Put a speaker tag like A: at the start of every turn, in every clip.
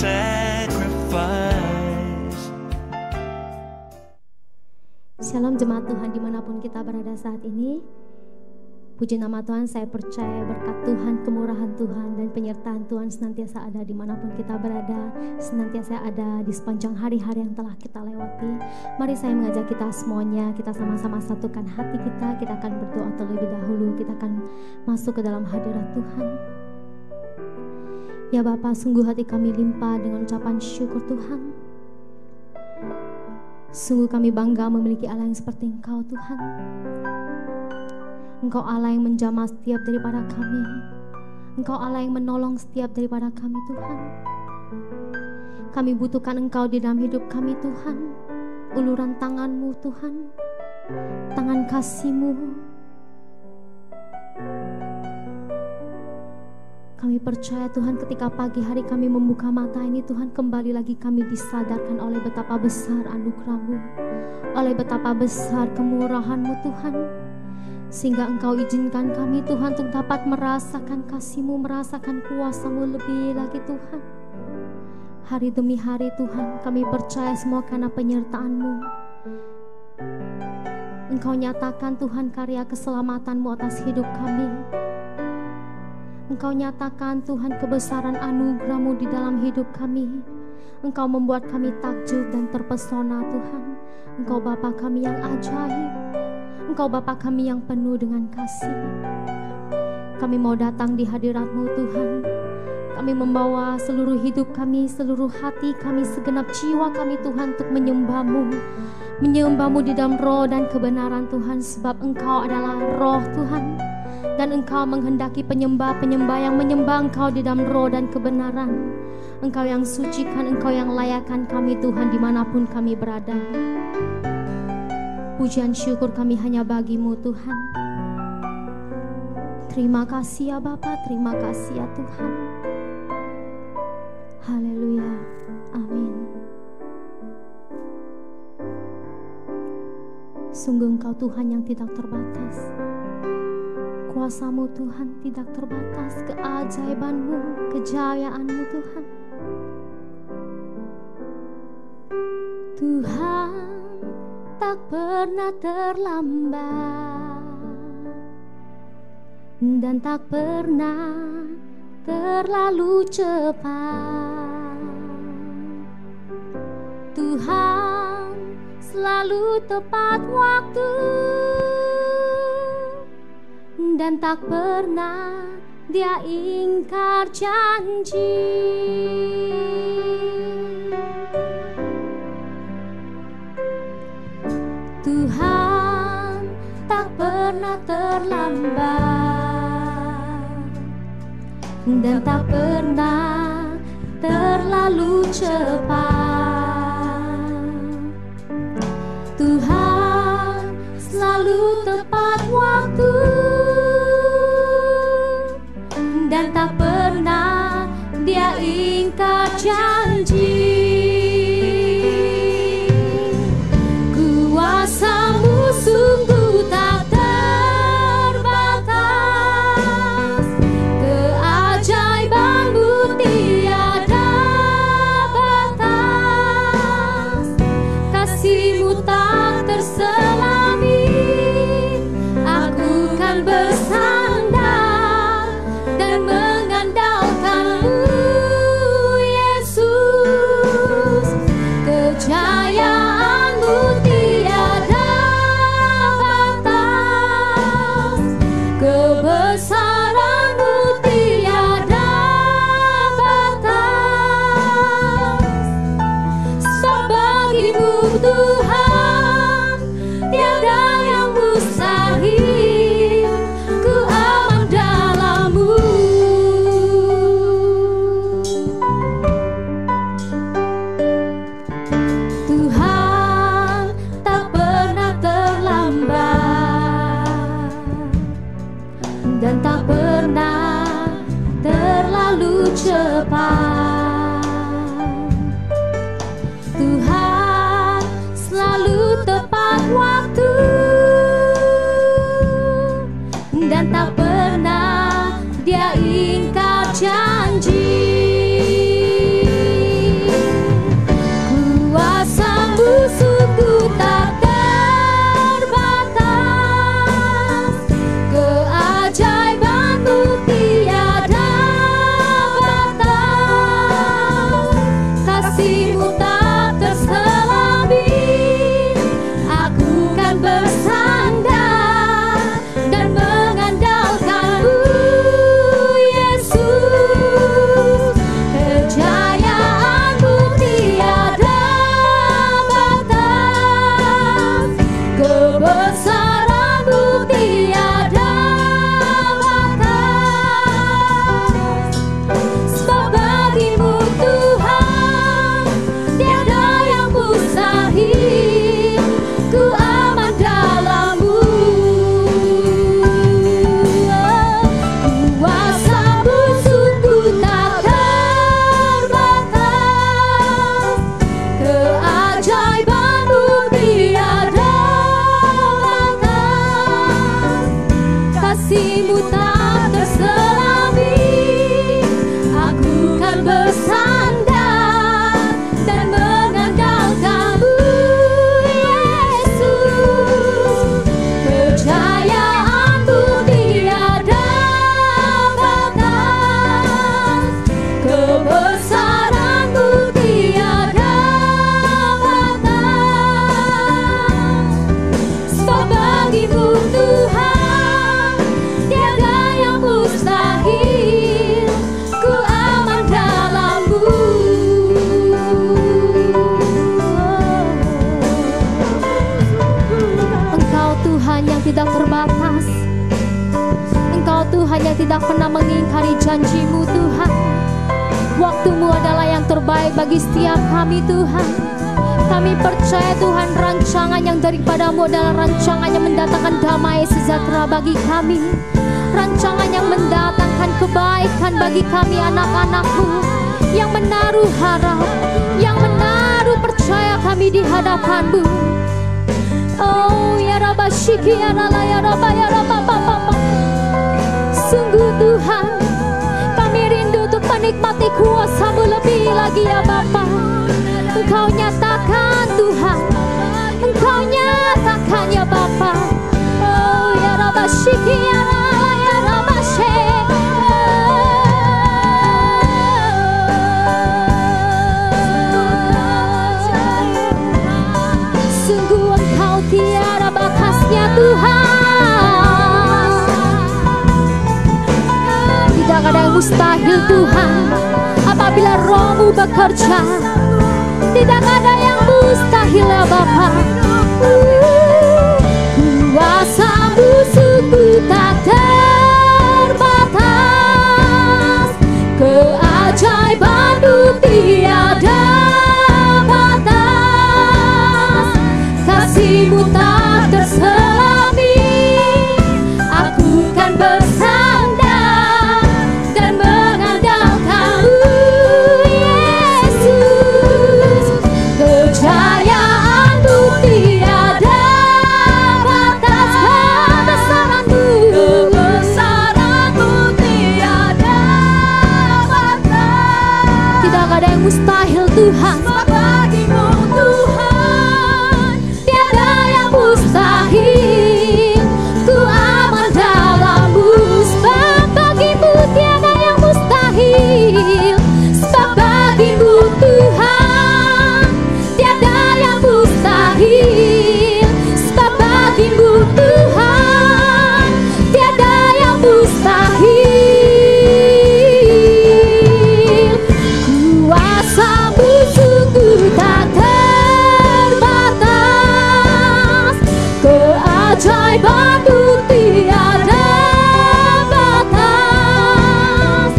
A: sacrifice.
B: Shalom jemaat Tuhan dimanapun kita berada saat ini. Puji nama Tuhan, saya percaya berkat Tuhan, kemurahan Tuhan, dan penyertaan Tuhan senantiasa ada dimanapun kita berada, senantiasa ada di sepanjang hari-hari yang telah kita lewati. Mari saya mengajak kita semuanya, kita sama-sama satukan hati kita akan berdoa terlebih dahulu, kita akan masuk ke dalam hadirat Tuhan. Ya Bapa, sungguh hati kami limpah dengan ucapan syukur Tuhan. Sungguh kami bangga memiliki Allah yang seperti Engkau Tuhan. Engkau Allah yang menjamah setiap daripada kami. Engkau Allah yang menolong setiap daripada kami Tuhan. Kami butuhkan Engkau di dalam hidup kami Tuhan. Uluran tangan-Mu Tuhan, tangan kasih-Mu. Kami percaya Tuhan, ketika pagi hari kami membuka mata ini Tuhan, kembali lagi kami disadarkan oleh betapa besar anugerah-Mu, oleh betapa besar kemurahan-Mu Tuhan, sehingga Engkau izinkan kami Tuhan untuk dapat merasakan kasih-Mu, merasakan kuasa-Mu lebih lagi Tuhan. Hari demi hari Tuhan, kami percaya semua karena penyertaan-Mu. Engkau nyatakan Tuhan karya keselamatan-Mu atas hidup kami. Engkau nyatakan Tuhan kebesaran anugerah-Mu di dalam hidup kami. Engkau membuat kami takjub dan terpesona Tuhan. Engkau Bapa kami yang ajaib. Engkau Bapa kami yang penuh dengan kasih. Kami mau datang di hadirat-Mu Tuhan. Kami membawa seluruh hidup kami, seluruh hati kami, segenap jiwa kami Tuhan, untuk menyembah-Mu. Menyembah-Mu di dalam roh dan kebenaran Tuhan, sebab Engkau adalah roh Tuhan. Dan Engkau menghendaki penyembah-penyembah yang menyembah Engkau di dalam roh dan kebenaran. Engkau yang sucikan, Engkau yang layakkan kami Tuhan dimanapun kami berada. Pujian syukur kami hanya bagi-Mu Tuhan. Terima kasih ya Bapa, terima kasih ya Tuhan. Haleluya, amin. Sungguh Engkau Tuhan yang tidak terbatas. Kuasa-Mu Tuhan tidak terbatas, keajaiban-Mu, kejayaan-Mu Tuhan. Tuhan tak pernah terlambat dan tak pernah terlalu cepat. Tuhan selalu tepat waktu dan tak pernah Dia ingkar janji. Tuhan tak pernah terlambat dan tak pernah terlalu cepat. Tuhan selalu tepat waktu dan tak pernah Dia ingkar janji. Kuasa-Mu sungguh tak terbatas, keajaiban-Mu tiada batas, kasih-Mu tak terselami. Aku kan bersandar dan mengandalkan-Mu Yesus. Kejayaan-Mu tiada batas, kebesaran-Mu tiada batas. Sebab bagi-Mu Tuhan tiada yang mustahil, ku aman dalam-Mu. Tuhan tak pernah terlambat dan tak pernah terlalu cepat. Tuhan selalu tepat waktu dan tak pernah Dia ingkar janji. bersandar dan mengandalkan-Mu, Yesus. Kejayaan-Mu tiada batas, kebesaran-Mu tiada batas. Sebab bagi-Mu Tuhan tiada yang mustahil, ku aman dalam-Mu. Kuasa-Mu sungguh tak terbatas, keajaiban-Mu tiada batas. Kasih-Mu tak terselami, aku kan bersandar dan mengandalkan-Mu, Yesus. Kejayaan-Mu tiada batas, kebesaran-Mu tiada batas. Sebab bagi-Mu Tuhan tiada yang mustahil, ku aman dalam-Mu. Engkau Tuhan yang tidak terbatas, Engkau Tuhan yang tidak pernah mengingkari janji-Mu Tuhan. Waktu-Mu adalah yang terbaik bagi setiap kami Tuhan. Kami percaya Tuhan, rancangan yang daripada-Mu adalah rancangan yang mendatangkan damai sejahtera bagi kami, rancangan yang mendatangkan kebaikan bagi kami anak-anak-Mu, yang menaruh harap, yang menaruh percaya kami di hadapan-Mu. Oh ya Rabba Shiki ya Rala ya Rabba ya Rabba Bapa. Sungguh Tuhan, kami rindu untuk menikmati kuasa-Mu lebih lagi ya Bapa. Engkau nyatakan Tuhan, Engkau nyatakan ya Bapa. Oh ya Rabba Shiki ya Rala ya Rabba Sungguh Engkau tiada batasnya Tuhan. Tidak ada yang mustahil Tuhan apabila Roh-Mu bekerja. Tidak ada yang mustahil ya Bapa. Kuasa-Mu sungguh tak terbatas, keajaiban-Mu tiada batas. Kasih-Mu tak terselami, aku kan bersandar dan mengandalkan-Mu, Yesus. Kejayaan-Mu tiada batas, kebesaran-Mu tiada batas. Tidak ada yang mustahil Tuhan. Bagi-Mu Tuhan tiada yang mustahil, ku aman dalam-Mu. Sebab bagi-Mu tiada yang mustahil, sebab bagi-Mu Tuhan tiada yang mustahil, sebab bagi-Mu Tuhan tiada yang mustahil. Kuasa-Mu sungguh tak terbatas, keajaiban-Mu tiada batas.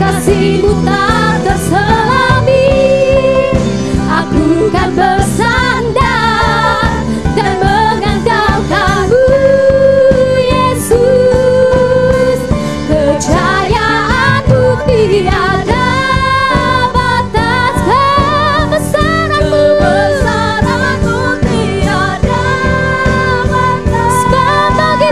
B: Kasih-Mu tak terselami, aku kan bersandar dan mengandalkan-Mu, Yesus. Kejayaan-Mu tiada batas, kebesaran-Mu tiada batas. Sebab bagi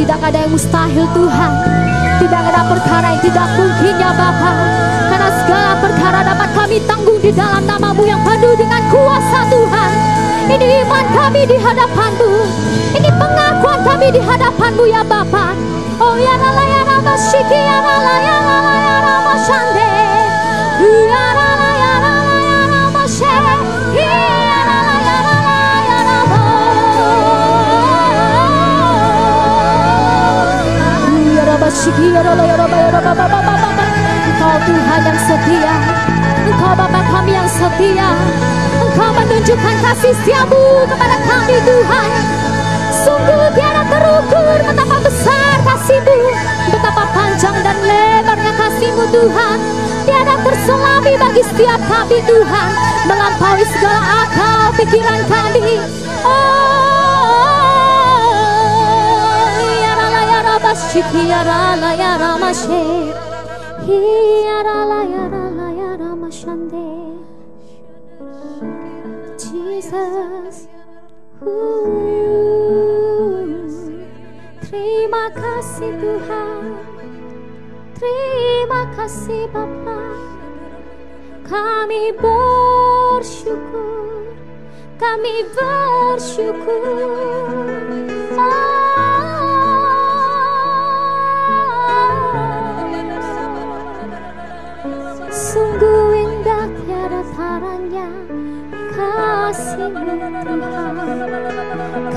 B: Tidak ada yang mustahil Tuhan. Tidak ada perkara yang tidak mungkin ya Bapa. Karena segala perkara dapat kami tanggung di dalam nama-Mu yang penuh dengan kuasa Tuhan. Ini iman kami di hadapan-Mu. Ini pengakuan kami di hadapan-Mu ya Bapa. Oh ya rala ya rama shiki ya rala ya rala ya rama shande. Ya rala ya rala ya rama she. Ya rala ya rala ya rama. Ya rama shiki ya rala ya rama ya rama baba. Engkau Tuhan yang setia. Engkau Bapa kami yang setia. Engkau menunjukkan kasih setiamu kepada kami Tuhan. Sungguh tiada terukur betapa besar kasih-Mu, betapa panjang dan lebarnya kasih-Mu Tuhan. Tiada terselami bagi setiap kami Tuhan, melampaui segala akal pikiran kami. Oh, ya rala ya rabashiki ya rala ya ramashe. Ya rala ya rala ya ramashande. Jesus. Terima kasih Tuhan, terima kasih Bapa. Kami bersyukur, kami bersyukur. Sungguh indah tiada taranya kasih-Mu Tuhan.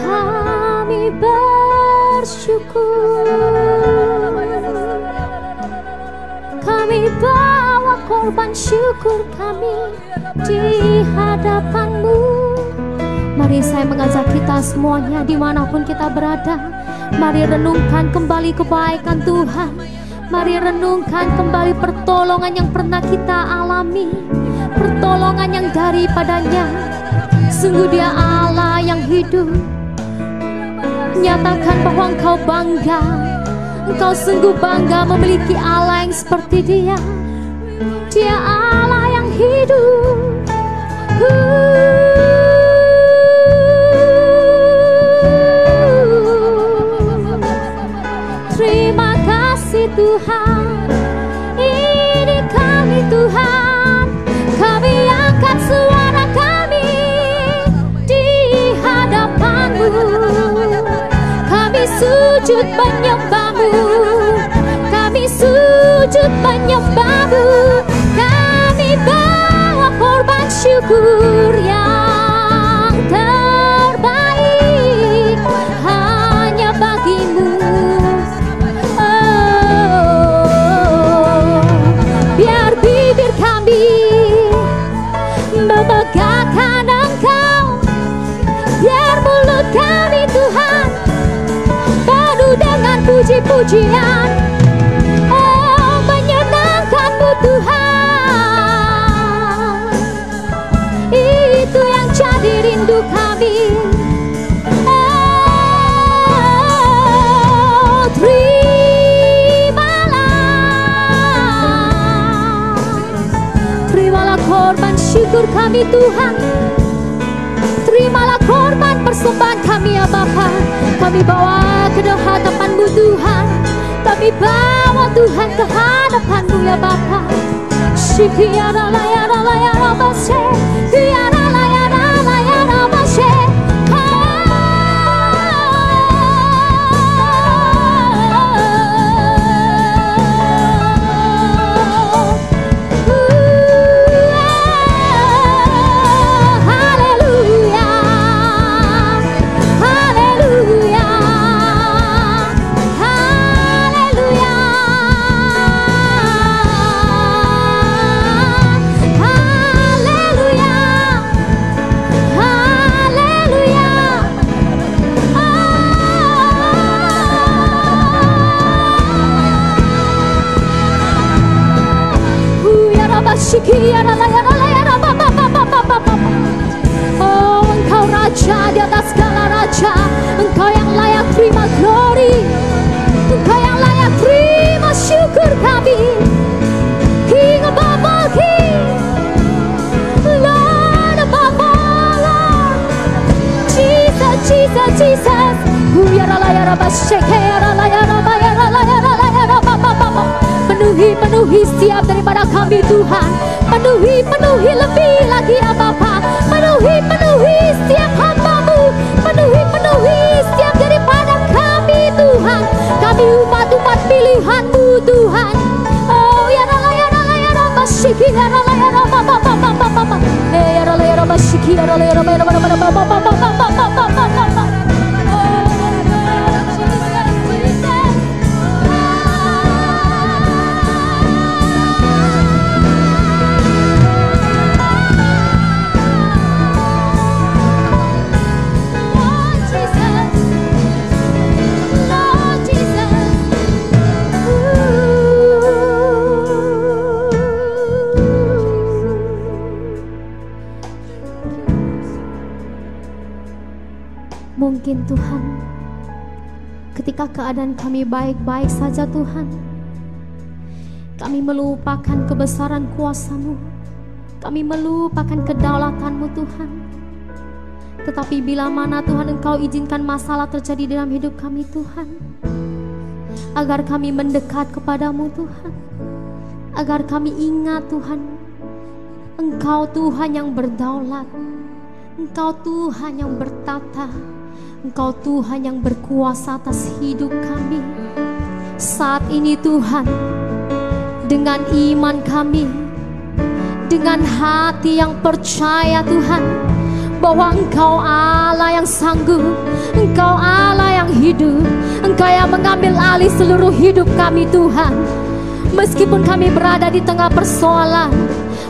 B: Kami bersyukur. Kami bawa korban syukur kami di hadapan-Mu. Mari saya mengajak kita semuanya dimanapun kita berada. Mari renungkan kembali kebaikan Tuhan. Mari renungkan kembali pertolongan yang pernah kita alami. Pertolongan yang daripadanya. Sungguh Dia Allah yang hidup. Nyatakan bahwa Engkau bangga. Engkau sungguh bangga memiliki Allah yang seperti Dia. Dia Allah yang hidup. Terima kasih Tuhan. Ini kami Tuhan. Kami angkat suara kami di hadapan-Mu. Kami sujud menyembah-Mu. Kami sujud menyembah-Mu. Kami bawa korban syukur yang terbaik hanya bagi-Mu. Oh, biar bibir kami membanggakan Engkau, biar mulut kami Tuhan penuh dengan puji-pujian. Oh, menyenangkan-Mu Tuhan. Itu yang jadi rindu kami. Oh, terimalah korban syukur kami Tuhan. Terimalah korban persembahan kami ya Bapa. Kami bawa ke hadapan-Mu Tuhan. Kami bawa Tuhan ke hadapan-Mu ya Bapa. Shikiyara la ya la ya rabase. Kiyara la ya rabase. Oh, Engkau Raja di atas segala raja. Engkau yang layak terima glory. Engkau yang layak terima syukur kami. King above all king, Lord above all Lord. Jesus, Jesus, Jesus. penuhi setiap daripada kami Tuhan. Penuhi lebih lagi ya Bapa. Penuhi setiap hamba-Mu. Penuhi setiap daripada kami Tuhan. Kami umat-umat pilihan-Mu Tuhan. Oh ya rala ya rala ya rala masyiki ya rala ya rala bapa bapa bapa. Ya rala ya rala masyiki ya rala ya rala ya rala bapa bapa bapa. Mungkin Tuhan, ketika keadaan kami baik-baik saja Tuhan, kami melupakan kebesaran kuasa-Mu, kami melupakan kedaulatan-Mu Tuhan. Tetapi bila mana Tuhan Engkau izinkan masalah terjadi dalam hidup kami Tuhan, agar kami mendekat kepadamu Tuhan, agar kami ingat Tuhan, Engkau Tuhan yang berdaulat, Engkau Tuhan yang bertata, Engkau Tuhan yang berkuasa atas hidup kami. Saat ini Tuhan, dengan iman kami, dengan hati yang percaya Tuhan, bahwa Engkau Allah yang sanggup, Engkau Allah yang hidup, Engkau yang mengambil alih seluruh hidup kami Tuhan. Meskipun kami berada di tengah persoalan,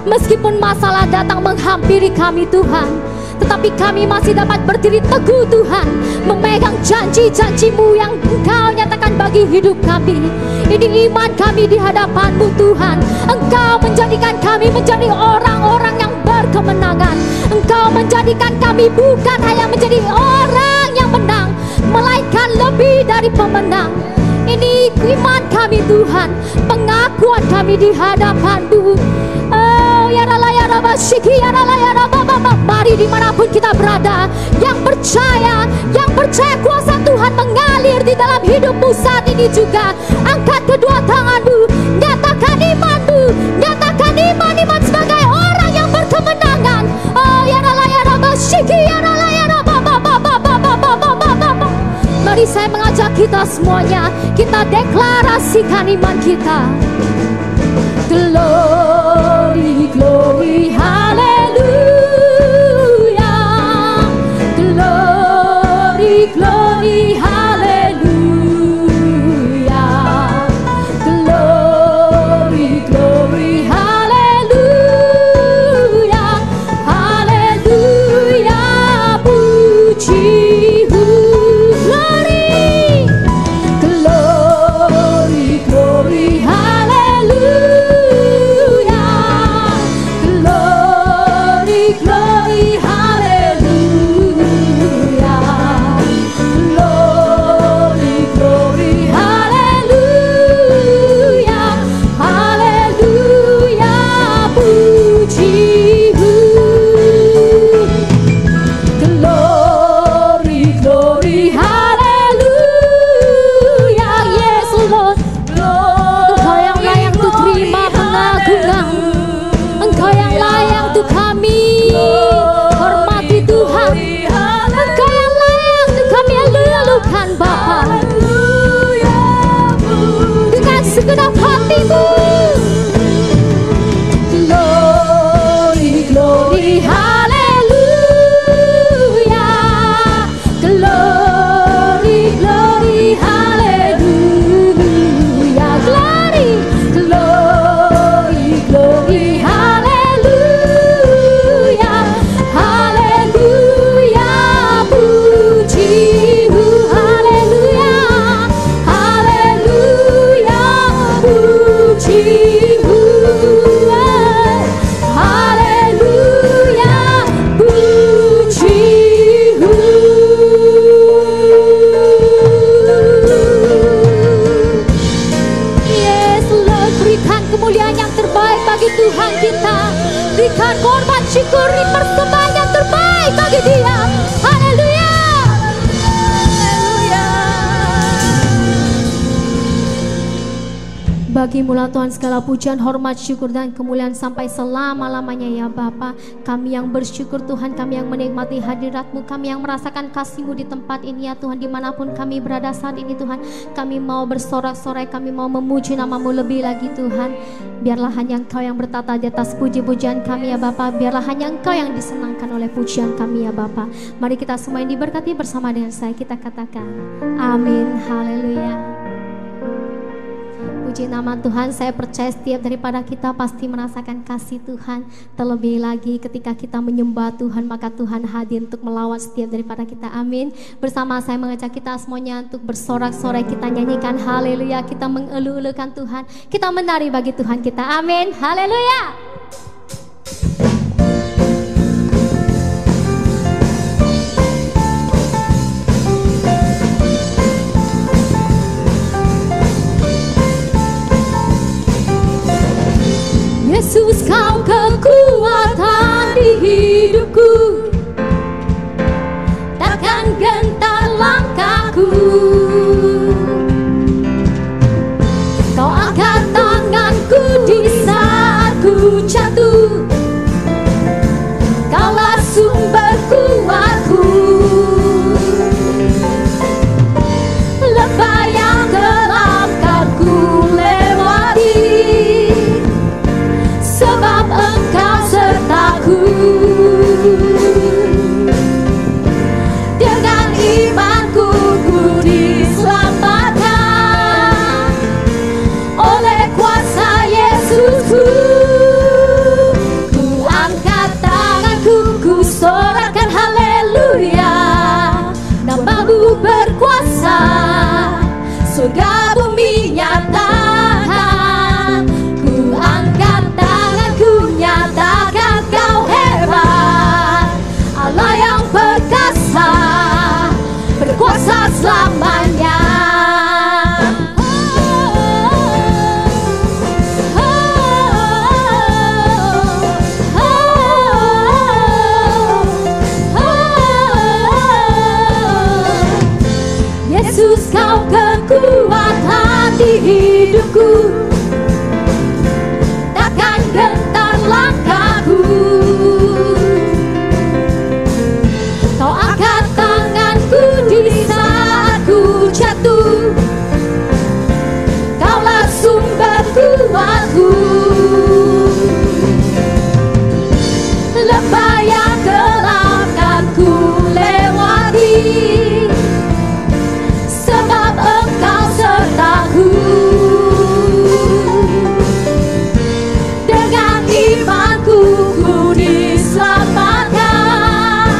B: meskipun masalah datang menghampiri kami Tuhan, tetapi kami masih dapat berdiri teguh Tuhan, memegang janji-janji-Mu yang Engkau nyatakan bagi hidup kami. Ini iman kami di hadapan-Mu Tuhan. Engkau menjadikan kami menjadi orang-orang yang berkemenangan. Engkau menjadikan kami bukan hanya menjadi orang yang menang, melainkan lebih dari pemenang. Ini iman kami Tuhan, pengakuan kami di hadapan-Mu. Oh ya rala ya raba syiki ya rala ya raba baba. Mari dimanapun kita berada, yang percaya kuasa Tuhan mengalir di dalam hidupmu saat ini juga. Angkat kedua tanganmu, nyatakan imanmu, nyatakan iman sebagai orang yang berkemenangan. Oh ya rala ya raba syiki ya rala ya raba baba baba. Mari saya mengajak kita semuanya, kita deklarasikan iman kita. Glory, glory, hallelujah. Glory, glory, hallelujah. Glory, glory, hallelujah. Hallelujah, puji. Glory, glory, glory, hallelujah. Glory, glory, hallelujah. Glory, glory, hallelujah. Hallelujah, puji-Mu. Glory, glory, hallelujah. Yes Lord, Engkau yang layak untuk terima pengagungan, Engkau yang layak untuk kami hormati Tuhan, Engkau yang layak untuk kami elulukan Bapa dengan segenap hatimu. Glory, glory, hallelujah. Glory, glory, hallelujah. Glory, glory, glory, hallelujah. Hallelujah, puji-Mu. Hallelujah, hallelujah, puji-Mu. Bagimulah Tuhan segala pujian, hormat, syukur dan kemuliaan sampai selama-lamanya ya Bapa. Kami yang bersyukur Tuhan, kami yang menikmati hadirat-Mu, kami yang merasakan kasih-Mu di tempat ini ya Tuhan. Dimanapun kami berada saat ini Tuhan, kami mau bersorak-sorai, kami mau memuji nama-Mu lebih lagi Tuhan. Biarlah hanya Engkau yang bertata di atas puji-pujian kami ya Bapa. Biarlah hanya Engkau yang disenangkan oleh pujian kami ya Bapa. Mari kita semua yang diberkati bersama dengan saya, kita katakan amin, haleluya. Puji nama Tuhan. Saya percaya setiap daripada kita pasti merasakan kasih Tuhan. Terlebih lagi ketika kita menyembah Tuhan, maka Tuhan hadir untuk melawat setiap daripada kita. Amin. Bersama saya mengajak kita semuanya untuk bersorak-sorai, kita nyanyikan haleluya, kita mengelu-elukan Tuhan, kita menari bagi Tuhan kita. Amin, haleluya. Yesus, Kau kekuatan di hidupku, takkan gentar langkahku. Kau angkat tanganku di saat ku jatuh, Kaulah sumber kuatku. Lembah yang gelap kan ku lewati, sebab Engkau sertaku. Dengan imanku ku diselamatkan oleh kuasa Yesusku. Ku angkat tanganku, ku sorakan haleluya. Nama-Mu berkuasa, surga bumi nyatakan. Ku angkat nyatakan Kau hebat, Allah yang perkasa, berkuasa selamanya. Yesus, Kau kekuatan di hidupku, takkan gentar langkahku. Kau angkat tanganku di saat ku jatuh, Kaulah sumber kuatku. Lembah yang gelap kan ku lewati, sebab Engkau sertaku. Dengan imanku ku diselamatkan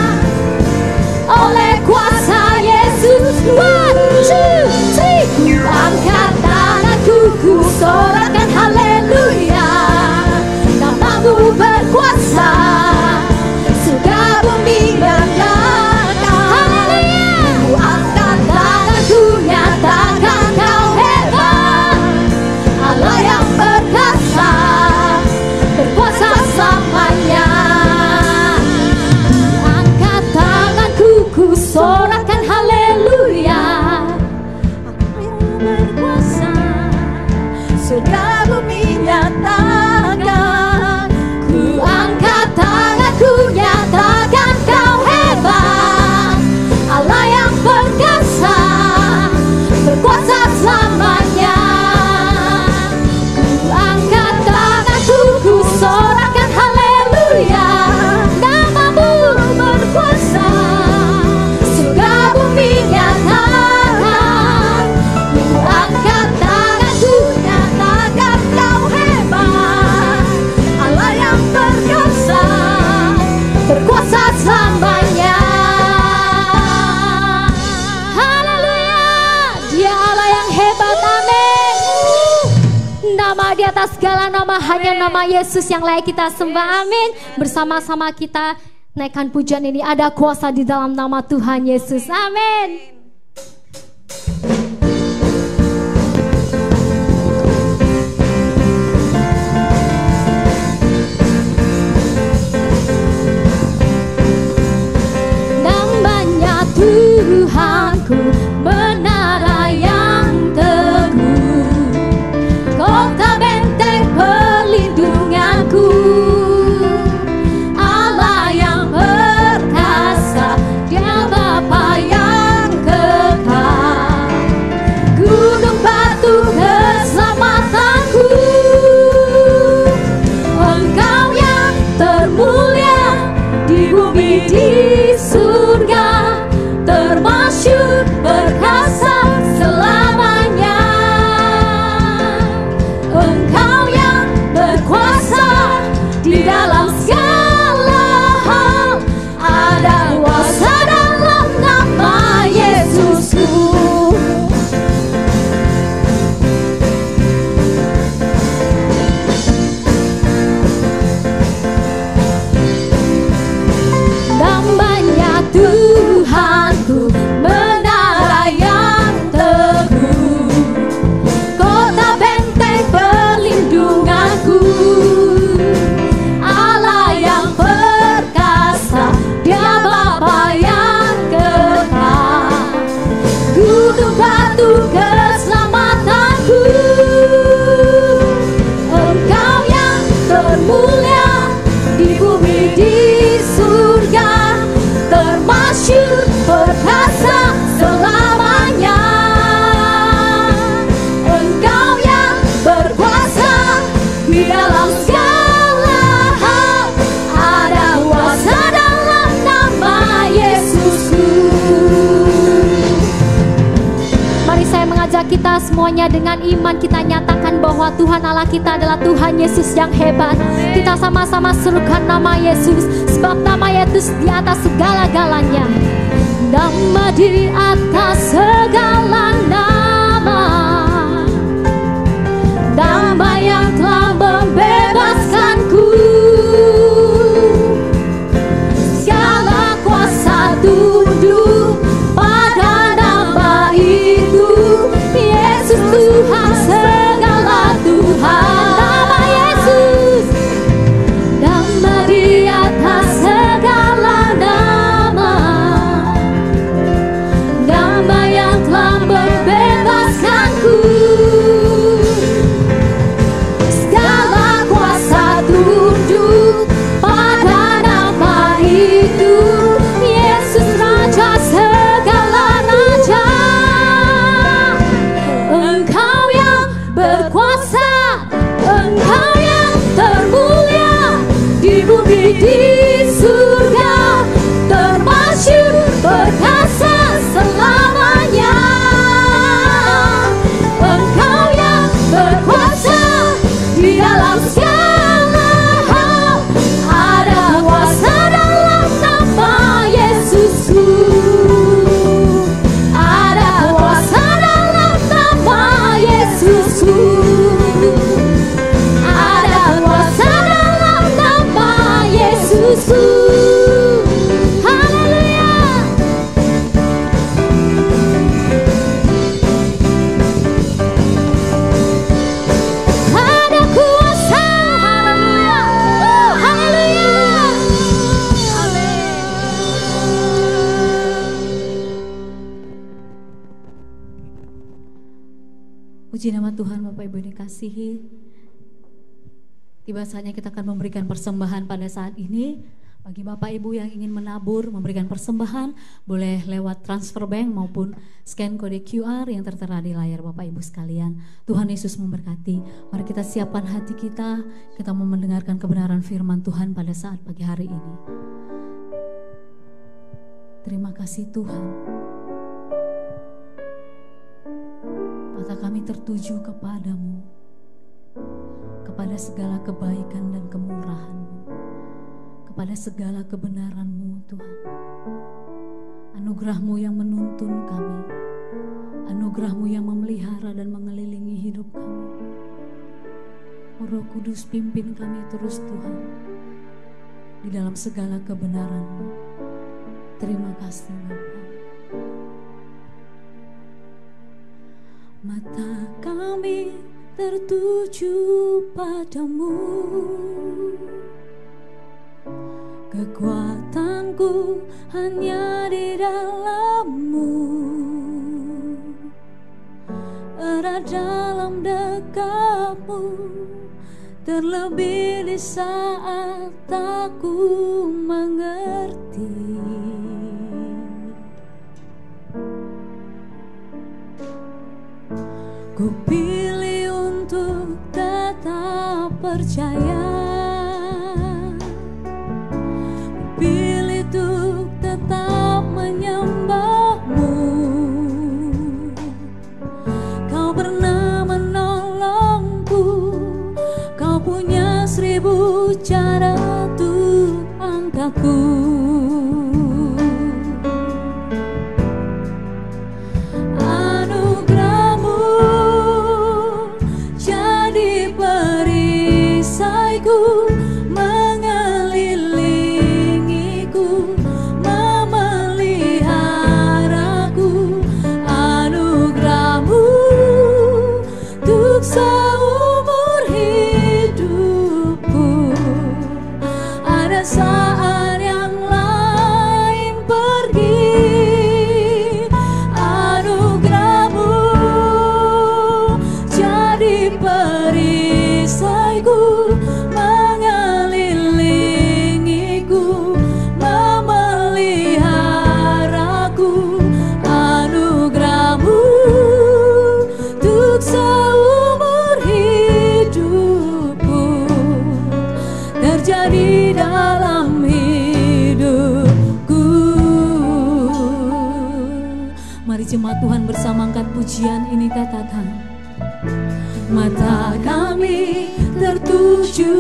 B: oleh kuasa Yesus. 1, 2, 3. Ku angkat tanganku, ku sorakan haleluya. Nama-Mu berkuasa, surga bumi nyatakan. Ku angkat tanganku, nyatakan Kau hebat, Allah yang perkasa, berkuasa selamanya. Angkat tanganku, ku sorakan haleluya. Allah yang berkuasa, surga bumi nyatakan. Ku angkat tanganku, nyatakan Kau hebat, Allah yang perkasa, berkuasa selamanya. Ku angkat tanganku, ku sorakan haleluya. Nama-Mu berkuasa, surga bumi nyatakan. Ku angkat tanganku, nyatakan Kau hebat, Allah yang perkasa, berkuasa selamanya. Haleluya, Dia Allah yang hebat, amin. Nama di atas segala nama, hanya nama Yesus yang layak kita sembah, amin. Bersama-sama kita naikkan pujian ini, ada kuasa di dalam nama Tuhan Yesus, amin. Namanya Tuhanku, menara yang teguh. Kau kita semuanya dengan iman kita nyatakan bahwa Tuhan Allah kita adalah Tuhan Yesus yang hebat. Kita sama-sama serukan nama Yesus, sebab nama Yesus di atas segala-galanya. Nama di atas segala nama, nama yang telah membebaskanku. Segala kuasa tunduk pada nama itu. Yesus Tuhan segala Tuhan. Nama Yesus, nama di atas segala nama, nama yang telah membebaskanku. Segala kuasa tunduk pada nama itu. Yesus Raja segala raja. Engkau yang berkuasa, Engkau yang termulia di bumi di surga, termasyhur perkasa selamanya. Engkau yang berkuasa di dalam segala hal, ada kuasa dalam nama Yesusku. Ada kuasa dalam nama Yesusku. Ada kuasa dalam nama Yesusku. Haleluya. Ada kuasa. Haleluya. Haleluya. Amin.
C: Puji nama Tuhan. Bapak Ibu dikasihi, tiba saatnya kita akan memberikan persembahan pada saat ini. Bagi Bapak Ibu yang ingin menabur, memberikan persembahan, boleh lewat transfer bank maupun scan kode QR yang tertera di layar Bapak Ibu sekalian. Tuhan Yesus memberkati. Mari kita siapkan hati kita mau mendengarkan kebenaran firman Tuhan pada saat pagi hari ini. Terima kasih Tuhan. Mata kami tertuju kepadamu, kepada segala kebaikan dan kemurahan-Mu, kepada segala kebenaran-Mu Tuhan. Anugerah-Mu yang menuntun kami, anugerah-Mu yang memelihara dan mengelilingi hidup kami. Roh Kudus pimpin kami terus Tuhan, di dalam segala kebenaran-Mu. Terima kasih Bapa. Mata kami tertuju padamu, kekuatanku hanya di dalam-Mu, erat dalam dekap-Mu, terlebih di saat aku mengerti. Ku pilih untuk tetap percaya, ku pilih untuk tetap menyembah-Mu. Kau pernah menolongku, Kau punya 1000 cara untuk angkatku. Anugerah-Mu jadi perisaiku, jemaat Tuhan bersama angkat pujian ini katakan, mata kami tertuju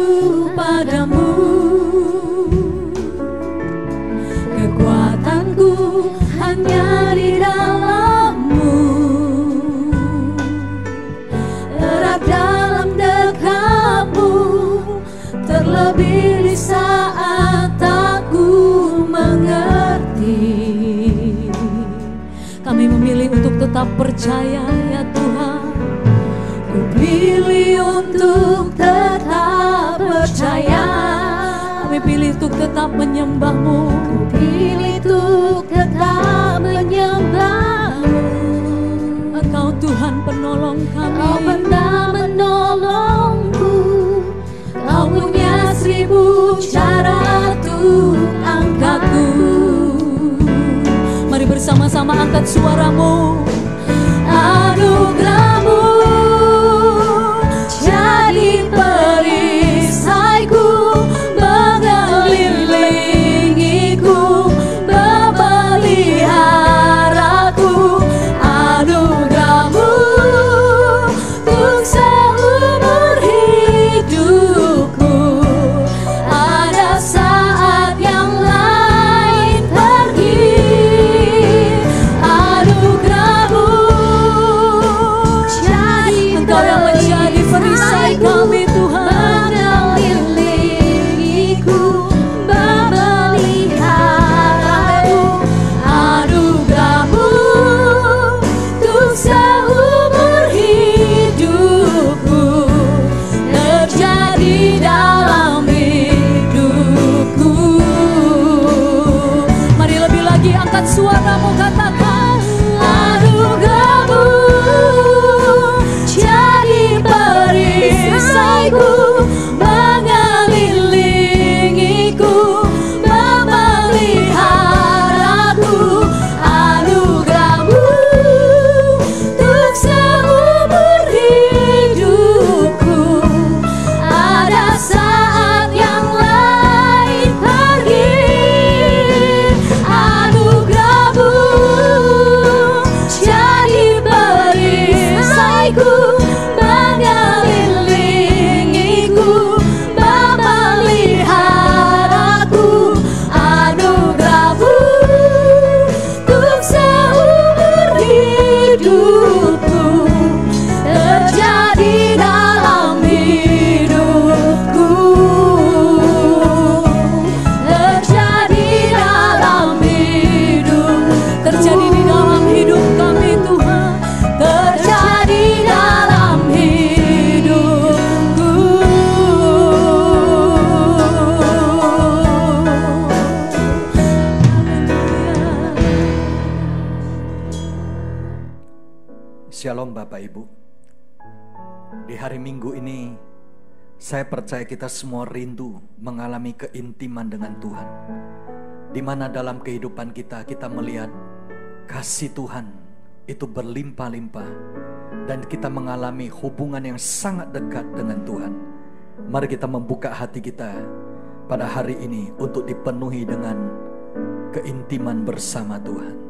C: padamu, kekuatanku hanya di dalam-Mu, erat dalam dekap-Mu, terlebih di saat aku mengerti. Kami memilih untuk tetap percaya ya Tuhan. Ku pilih untuk tetap percaya. Kami pilih untuk tetap menyembah-Mu. Ku pilih untuk tetap menyembah-Mu. Engkau Tuhan penolong kami. Kau pernah menolongku. Kau punya 1000 cara untuk angkatku. Mari bersama-sama angkat suaramu. Anugerah-Mu jadi perisaiku, mengelilingiku, memeliharaku. Anugerah-Mu untuk seumur hidupku. Ada saat yang lain pergi. Anugerah-Mu jadi Engkau yang menjadi perisai kami Tuhan, mengelilingiku, memeliharaku. Anugerah-Mu untuk seumur hidupku, terjadi dalam hidupku. Mari lebih lagi angkat suaramu, katakan, anugerah-Mu jadi perisaiku, mengelilingiku, memeliharaku. Anugerah-Mu untuk seumur hidupku. Ada saat yang lain pergi. Anugerah-Mu jadi perisaiku, mengelilingiku, memeliharaku. Anugerah-Mu untuk seumur hidupku, terjadi dalam hidupku, terjadi dalam hidup, terjadi di dalam hidup kami Tuhan, terjadi dalam hidupku.
D: Shalom Bapak Ibu. Di hari Minggu ini saya percaya kita semua rindu mengalami keintiman dengan Tuhan, di mana dalam kehidupan kita melihat kasih Tuhan itu berlimpah-limpah, dan kita mengalami hubungan yang sangat dekat dengan Tuhan. Mari kita membuka hati kita pada hari ini untuk dipenuhi dengan keintiman bersama Tuhan.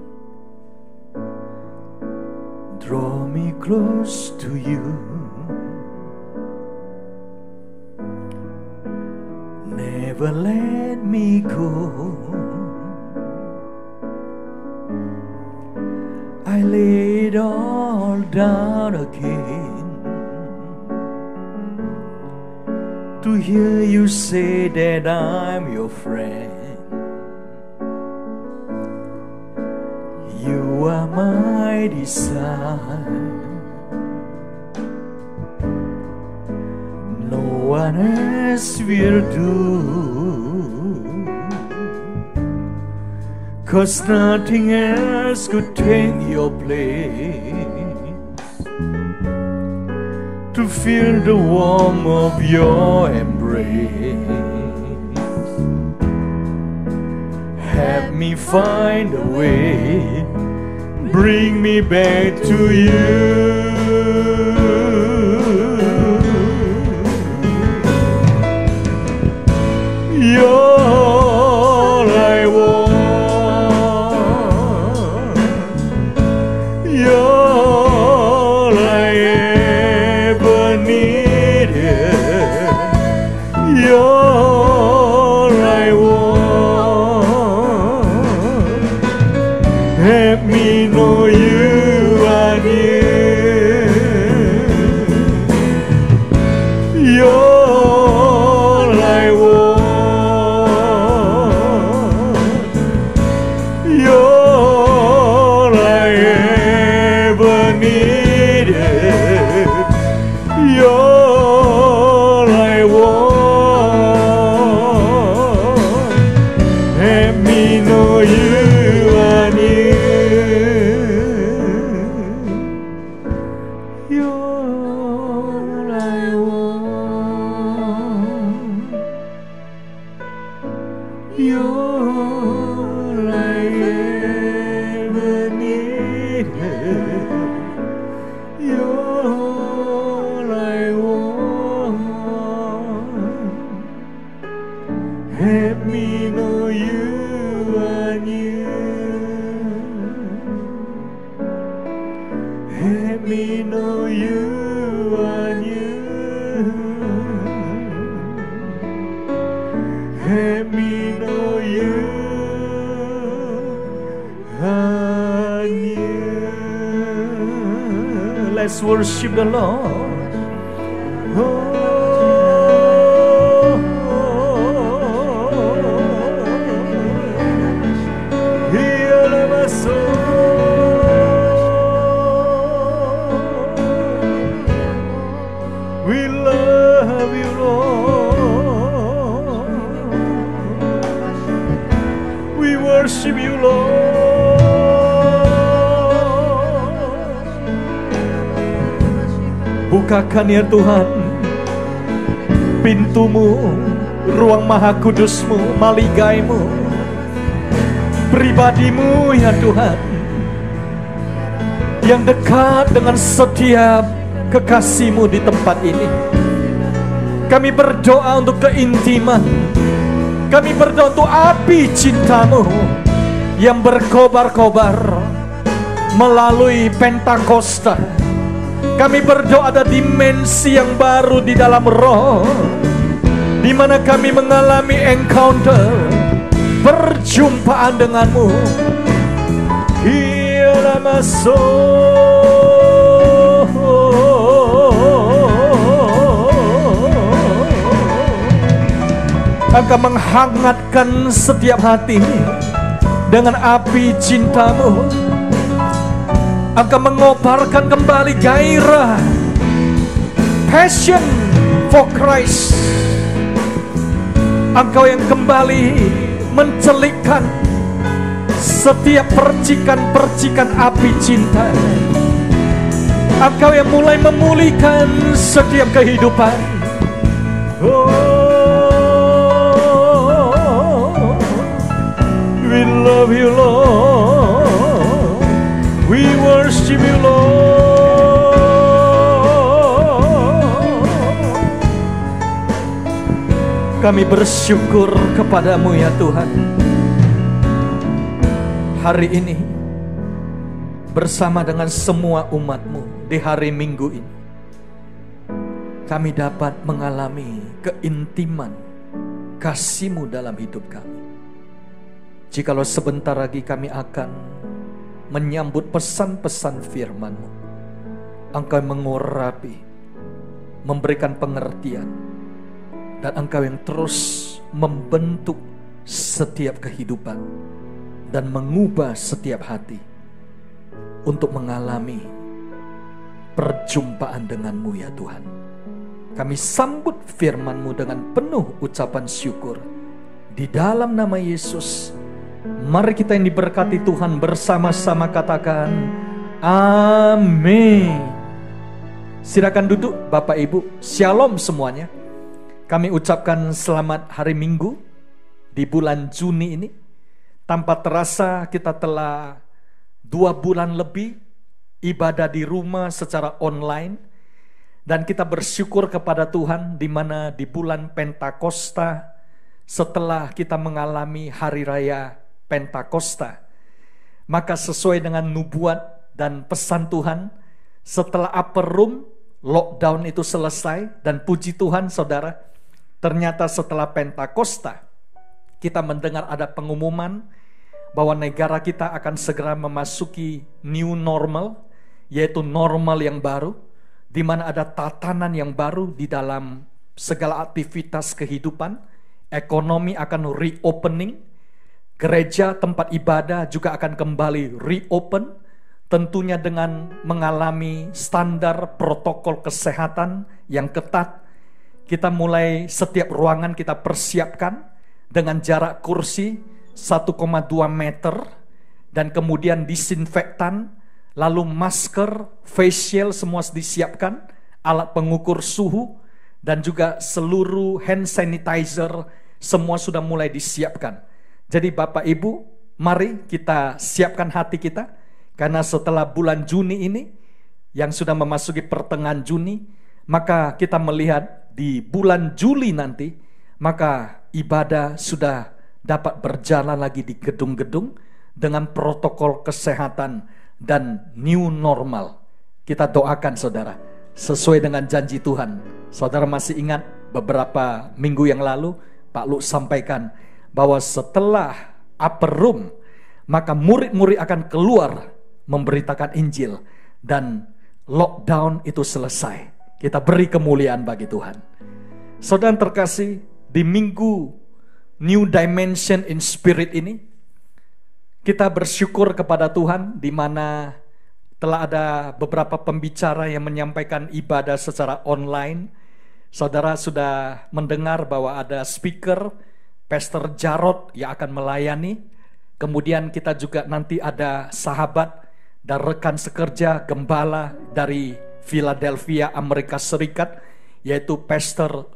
A: Draw me close to you, never let me go. I lay it all down again to hear you say that I'm your friend. You are my desire, no one else will do, 'cause nothing else could take your place, to feel the warmth of your embrace. Help me find a way, bring me back to you. You're all I want, all I want. You're all I ever needed. You're all I want. Help me know you are near. Help me know you are near. Help me know you are near. Let's worship the Lord. Heal my soul. We love you, Lord. We worship you, Lord. Bukakan ya Tuhan pintumu, ruang maha kudusmu, maligaimu, pribadimu ya Tuhan, yang dekat dengan setiap kekasihmu di tempat ini. Kami berdoa untuk keintiman. Kami berdoa untuk api cintamu yang berkobar-kobar melalui Pentakosta. Kami berdoa ada dimensi yang baru di dalam roh, di mana kami mengalami encounter, perjumpaan denganmu. Hiala masuk. Engkau menghangatkan setiap hati dengan api cintamu. Engkau mengobarkan kembali gairah, passion for Christ. Engkau yang kembali mencelikkan setiap percikan-percikan api cinta. Engkau yang mulai memulihkan setiap kehidupan. Oh, we love you, Lord. We worship you, Lord. Kami bersyukur kepadamu ya Tuhan. Hari ini bersama dengan semua umatmu di hari Minggu ini, kami dapat mengalami keintiman kasih-Mu dalam hidup kami. Jikalau sebentar lagi kami akan menyambut pesan-pesan firman-Mu, Engkau yang mengurapi, memberikan pengertian, dan Engkau yang terus membentuk setiap kehidupan dan mengubah setiap hati untuk mengalami perjumpaan dengan-Mu ya Tuhan. Kami sambut firman-Mu dengan penuh ucapan syukur di dalam nama Yesus. Mari kita yang diberkati Tuhan bersama-sama katakan amin. Silakan duduk Bapak Ibu. Shalom semuanya. Kami ucapkan selamat hari Minggu di bulan Juni ini. Tanpa terasa kita telah 2 bulan lebih ibadah di rumah secara online. Dan kita bersyukur kepada Tuhan di mana di bulan Pentakosta, setelah kita mengalami hari raya Pentakosta, maka sesuai dengan nubuat dan pesan Tuhan, setelah upper room lockdown itu selesai, dan puji Tuhan saudara, ternyata setelah Pentakosta kita mendengar ada pengumuman bahwa negara kita akan segera memasuki new normal, yaitu normal yang baru, di mana ada tatanan yang baru di dalam segala aktivitas kehidupan. Ekonomi akan reopening, gereja tempat ibadah juga akan kembali reopen, tentunya dengan mengalami standar protokol kesehatan yang ketat. Kita mulai setiap ruangan kita persiapkan dengan jarak kursi 1,2 meter, dan kemudian disinfektan lalu masker, face shield semua disiapkan, alat pengukur suhu, dan juga seluruh hand sanitizer semua sudah mulai disiapkan. Jadi Bapak Ibu, mari kita siapkan hati kita, karena setelah bulan Juni ini, yang sudah memasuki pertengahan Juni, maka kita melihat di bulan Juli nanti, maka ibadah sudah dapat berjalan lagi di gedung-gedung dengan protokol kesehatan dan new normal. Kita doakan saudara, sesuai dengan janji Tuhan. Saudara masih ingat beberapa minggu yang lalu Pak Luk sampaikan bahwa setelah upper room, maka murid-murid akan keluar memberitakan Injil, dan lockdown itu selesai. Kita beri kemuliaan bagi Tuhan. Saudara terkasih, di minggu New Dimension in Spirit ini, kita bersyukur kepada Tuhan di mana telah ada beberapa pembicara yang menyampaikan ibadah secara online. Saudara sudah mendengar bahwa ada speaker, Pastor Jarod yang akan melayani. Kemudian kita juga nanti ada sahabat dan rekan sekerja gembala dari Philadelphia, Amerika Serikat, yaitu Pastor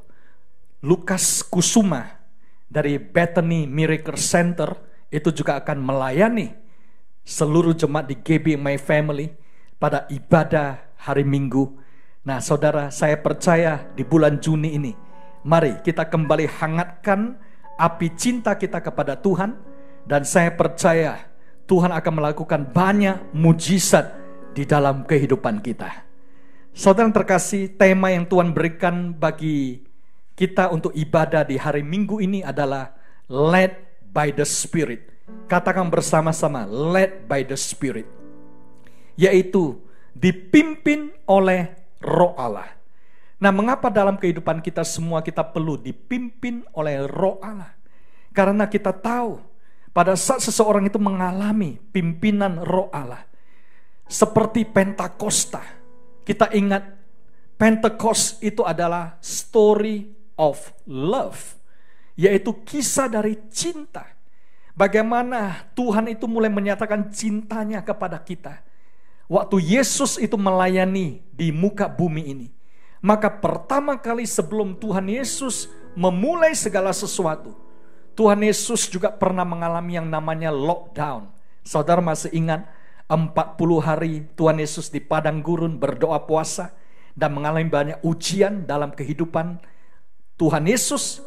A: Lukas Kusuma dari Bethany Miracle Center, itu juga akan melayani seluruh jemaat di GB My Family pada ibadah hari Minggu. Nah saudara, saya percaya di bulan Juni ini, mari kita kembali hangatkan api cinta kita kepada Tuhan, dan saya percaya Tuhan akan melakukan banyak mujizat di dalam kehidupan kita. Saudara terkasih, tema yang Tuhan berikan bagi kita untuk ibadah di hari Minggu ini adalah led by the Spirit. Katakan bersama-sama, led by the Spirit. Yaitu dipimpin oleh Roh Allah. Nah, mengapa dalam kehidupan kita semua kita perlu dipimpin oleh Roh Allah? Karena kita tahu pada saat seseorang itu mengalami pimpinan Roh Allah, seperti Pentakosta, kita ingat Pentecost itu adalah story of love, yaitu kisah dari cinta. Bagaimana Tuhan itu mulai menyatakan cintanya kepada kita waktu Yesus itu melayani di muka bumi ini. Maka pertama kali sebelum Tuhan Yesus memulai segala sesuatu, Tuhan Yesus juga pernah mengalami yang namanya lockdown. Saudara masih ingat 40 hari Tuhan Yesus di padang gurun berdoa puasa dan mengalami banyak ujian dalam kehidupan Tuhan Yesus.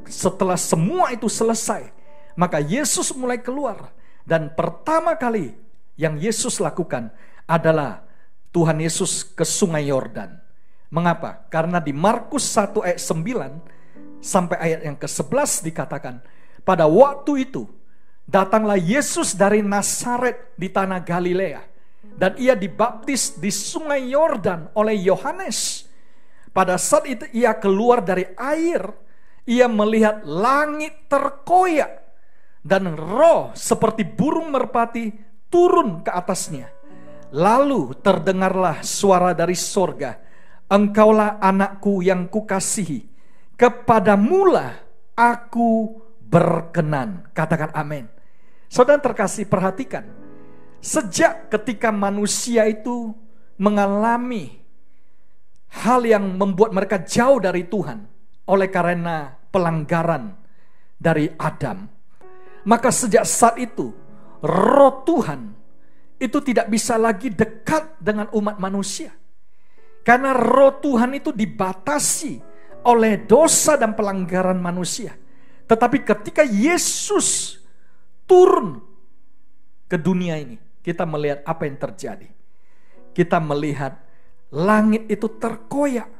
A: Setelah semua itu selesai, maka Yesus mulai keluar, dan pertama kali yang Yesus lakukan adalah Tuhan Yesus ke Sungai Yordan. Mengapa? Karena di Markus 1 ayat 9 sampai ayat yang ke-11 dikatakan, pada waktu itu datanglah Yesus dari Nazaret di tanah Galilea, dan ia dibaptis di Sungai Yordan oleh Yohanes. Pada saat itu ia keluar dari air, ia melihat langit terkoyak dan roh seperti burung merpati turun ke atasnya. Lalu terdengarlah suara dari sorga, engkaulah anakku yang kukasihi, kepadamulah aku berkenan. Katakan amin. Saudara terkasih, perhatikan, sejak ketika manusia itu mengalami hal yang membuat mereka jauh dari Tuhan oleh karena pelanggaran dari Adam, maka sejak saat itu Roh Tuhan itu tidak bisa lagi dekat dengan umat manusia, karena Roh Tuhan itu dibatasi oleh dosa dan pelanggaran manusia. Tetapi ketika Yesus turun ke dunia ini, kita melihat apa yang terjadi. Kita melihat langit itu terkoyak.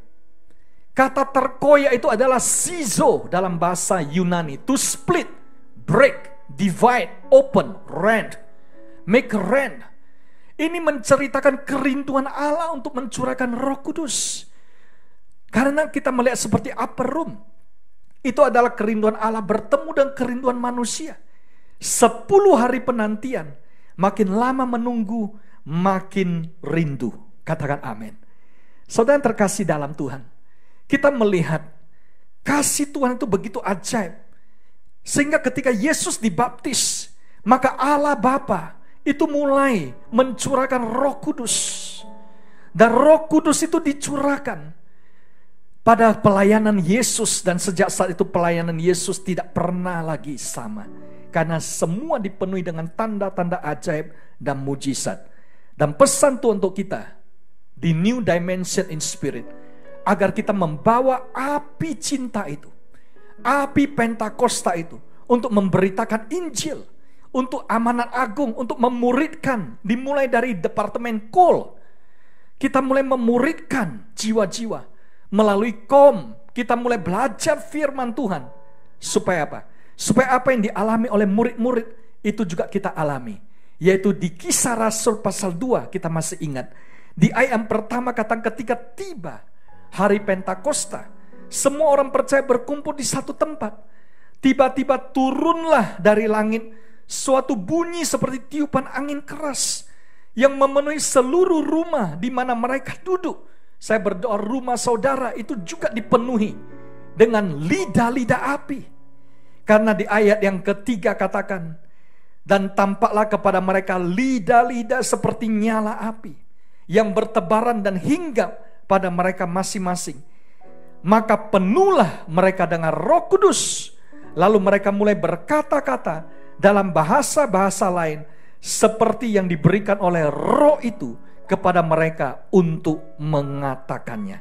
A: Kata terkoyak itu adalah schizo dalam bahasa Yunani. To split, break, divide, open, rend, make rend. Ini menceritakan kerinduan Allah untuk mencurahkan Roh Kudus. Karena kita melihat seperti upper room, itu adalah kerinduan Allah bertemu dengan kerinduan manusia. 10 hari penantian, makin lama menunggu, makin rindu. Katakan amin. Saudara yang terkasih dalam Tuhan, kita melihat kasih Tuhan itu begitu ajaib, sehingga ketika Yesus dibaptis, maka Allah Bapa itu mulai mencurahkan Roh Kudus. Dan Roh Kudus itu dicurahkan pada pelayanan Yesus, dan sejak saat itu pelayanan Yesus tidak pernah lagi sama. Karena semua dipenuhi dengan tanda-tanda ajaib dan mujizat. Dan pesan Tuhan untuk kita di New Dimension in Spirit, agar kita membawa api cinta itu, api Pentakosta itu, untuk memberitakan Injil, untuk amanat agung, untuk memuridkan, dimulai dari departemen call. Kita mulai memuridkan jiwa-jiwa. Melalui kita mulai belajar firman Tuhan. Supaya apa? Supaya apa yang dialami oleh murid-murid itu juga kita alami. Yaitu di Kisah Rasul pasal 2 kita masih ingat. Di ayat yang pertama kata, ketika tiba hari Pentakosta, semua orang percaya berkumpul di satu tempat. Tiba-tiba turunlah dari langit suatu bunyi seperti tiupan angin keras yang memenuhi seluruh rumah di mana mereka duduk. Saya berdoa rumah saudara itu juga dipenuhi dengan lidah-lidah api. Karena di ayat yang ketiga katakan, dan tampaklah kepada mereka lidah-lidah seperti nyala api yang bertebaran dan hinggap pada mereka masing-masing. Maka penuhlah mereka dengan Roh Kudus. Lalu mereka mulai berkata-kata dalam bahasa-bahasa lain seperti yang diberikan oleh Roh itu kepada mereka untuk mengatakannya.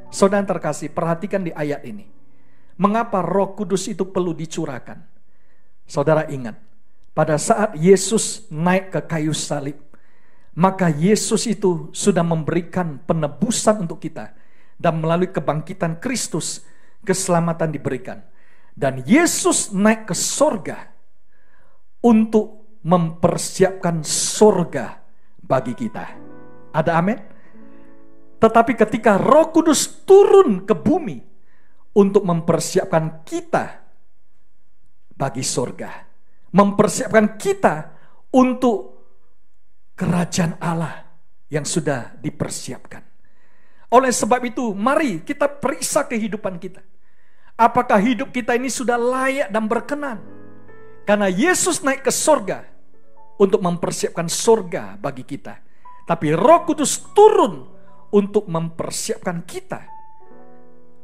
A: Saudara terkasih, perhatikan di ayat ini. Mengapa Roh Kudus itu perlu dicurahkan? Saudara ingat, pada saat Yesus naik ke kayu salib, maka Yesus itu sudah memberikan penebusan untuk kita. Dan melalui kebangkitan Kristus, keselamatan diberikan. Dan Yesus naik ke sorga untuk mempersiapkan sorga bagi kita. Ada amin? Tetapi ketika Roh Kudus turun ke bumi untuk mempersiapkan kita bagi sorga, mempersiapkan kita untuk kerajaan Allah yang sudah dipersiapkan. Oleh sebab itu, mari kita periksa kehidupan kita. Apakah hidup kita ini sudah layak dan berkenan? Karena Yesus naik ke sorga untuk mempersiapkan sorga bagi kita. Tapi Roh Kudus turun untuk mempersiapkan kita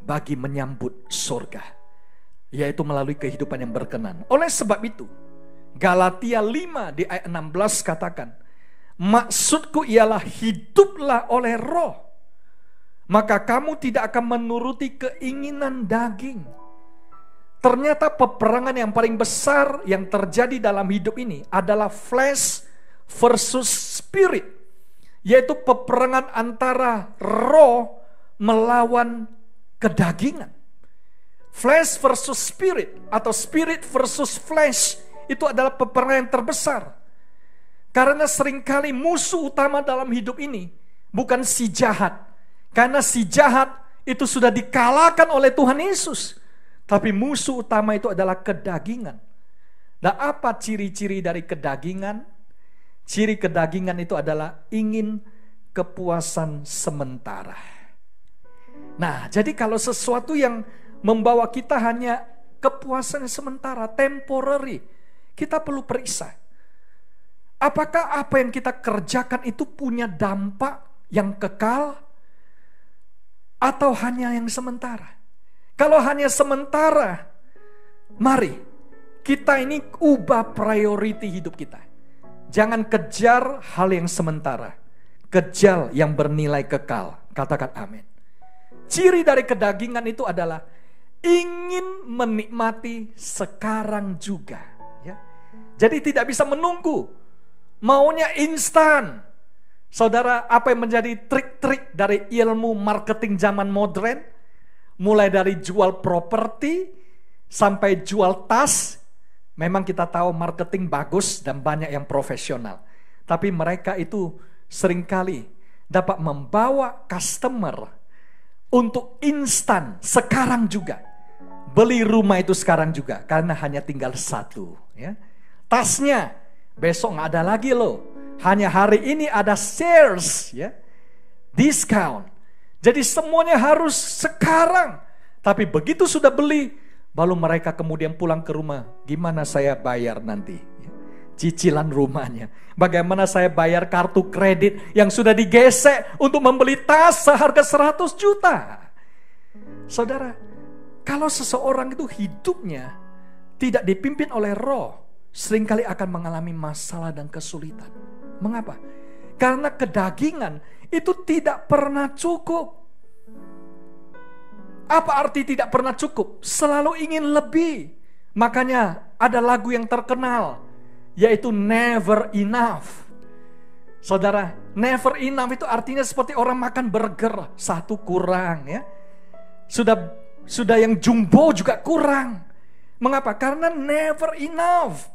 A: bagi menyambut sorga, yaitu melalui kehidupan yang berkenan. Oleh sebab itu, Galatia 5 di ayat 16 katakan, maksudku ialah hiduplah oleh Roh, maka kamu tidak akan menuruti keinginan daging. Ternyata peperangan yang paling besar yang terjadi dalam hidup ini adalah flesh versus spirit. Yaitu peperangan antara roh melawan kedagingan. Flesh versus spirit atau spirit versus flesh itu adalah peperangan yang terbesar. Karena seringkali musuh utama dalam hidup ini bukan si jahat. Karena si jahat itu sudah dikalahkan oleh Tuhan Yesus. Tapi musuh utama itu adalah kedagingan. Dan apa ciri-ciri dari kedagingan? Ciri kedagingan itu adalah ingin kepuasan sementara. Nah, jadi kalau sesuatu yang membawa kita hanya kepuasan sementara, temporary, kita perlu periksa. Apakah apa yang kita kerjakan itu punya dampak yang kekal atau hanya yang sementara? Kalau hanya sementara, mari kita ini ubah priority hidup kita. Jangan kejar hal yang sementara, kejar yang bernilai kekal. Katakan amin. Ciri dari kedagingan itu adalah ingin menikmati sekarang juga. Ya. Jadi tidak bisa menunggu, maunya instan. Saudara, apa yang menjadi trik-trik dari ilmu marketing zaman modern? Mulai dari jual properti sampai jual tas. Memang kita tahu marketing bagus dan banyak yang profesional. Tapi mereka itu seringkali dapat membawa customer untuk instan sekarang juga. Beli rumah itu sekarang juga karena hanya tinggal satu. Ya. Tasnya besok nggak ada lagi loh. Hanya hari ini ada sales, ya, discount. Jadi semuanya harus sekarang. Tapi begitu sudah beli, baru mereka kemudian pulang ke rumah, gimana saya bayar nanti? cicilan rumahnya. Bagaimana saya bayar kartu kredit yang sudah digesek untuk membeli tas seharga 100 juta. Saudara, kalau seseorang itu hidupnya tidak dipimpin oleh Roh, seringkali akan mengalami masalah dan kesulitan. Mengapa? Karena kedagingan itu tidak pernah cukup. Apa arti tidak pernah cukup? Selalu ingin lebih. Makanya ada lagu yang terkenal, yaitu Never Enough. Saudara, never enough itu artinya seperti orang makan burger, satu kurang ya. Sudah yang jumbo juga kurang. Mengapa? Karena never enough.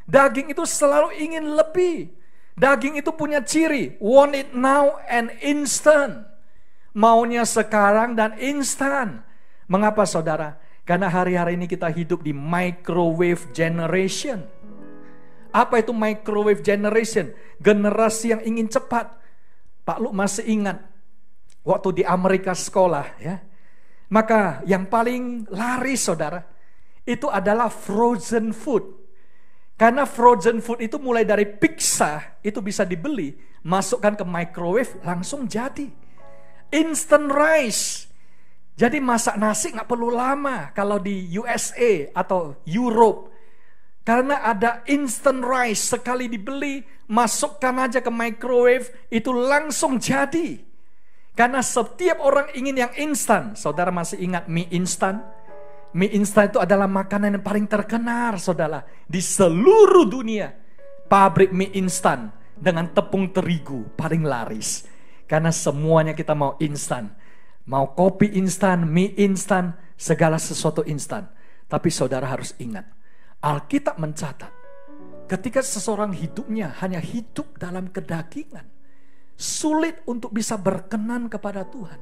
A: Daging itu selalu ingin lebih. Daging itu punya ciri, want it now and instant. Maunya sekarang dan instan. Mengapa saudara? Karena hari-hari ini kita hidup di microwave generation. Apa itu microwave generation? Generasi yang ingin cepat. Pak Lu masih ingat waktu di Amerika sekolah ya. Maka yang paling laris saudara, itu adalah frozen food. Karena frozen food itu mulai dari pizza, itu bisa dibeli, masukkan ke microwave, langsung jadi. Instant rice. Jadi masak nasi gak perlu lama kalau di USA atau Europe. Karena ada instant rice, sekali dibeli, masukkan aja ke microwave, itu langsung jadi. Karena setiap orang ingin yang instan. Saudara masih ingat mie instan? Mie instan itu adalah makanan yang paling terkenal, saudara, di seluruh dunia. Pabrik mie instan dengan tepung terigu paling laris. Karena semuanya kita mau instan. Mau kopi instan, mie instan, segala sesuatu instan. Tapi saudara harus ingat, Alkitab mencatat, ketika seseorang hidupnya hanya hidup dalam kedagingan, sulit untuk bisa berkenan kepada Tuhan.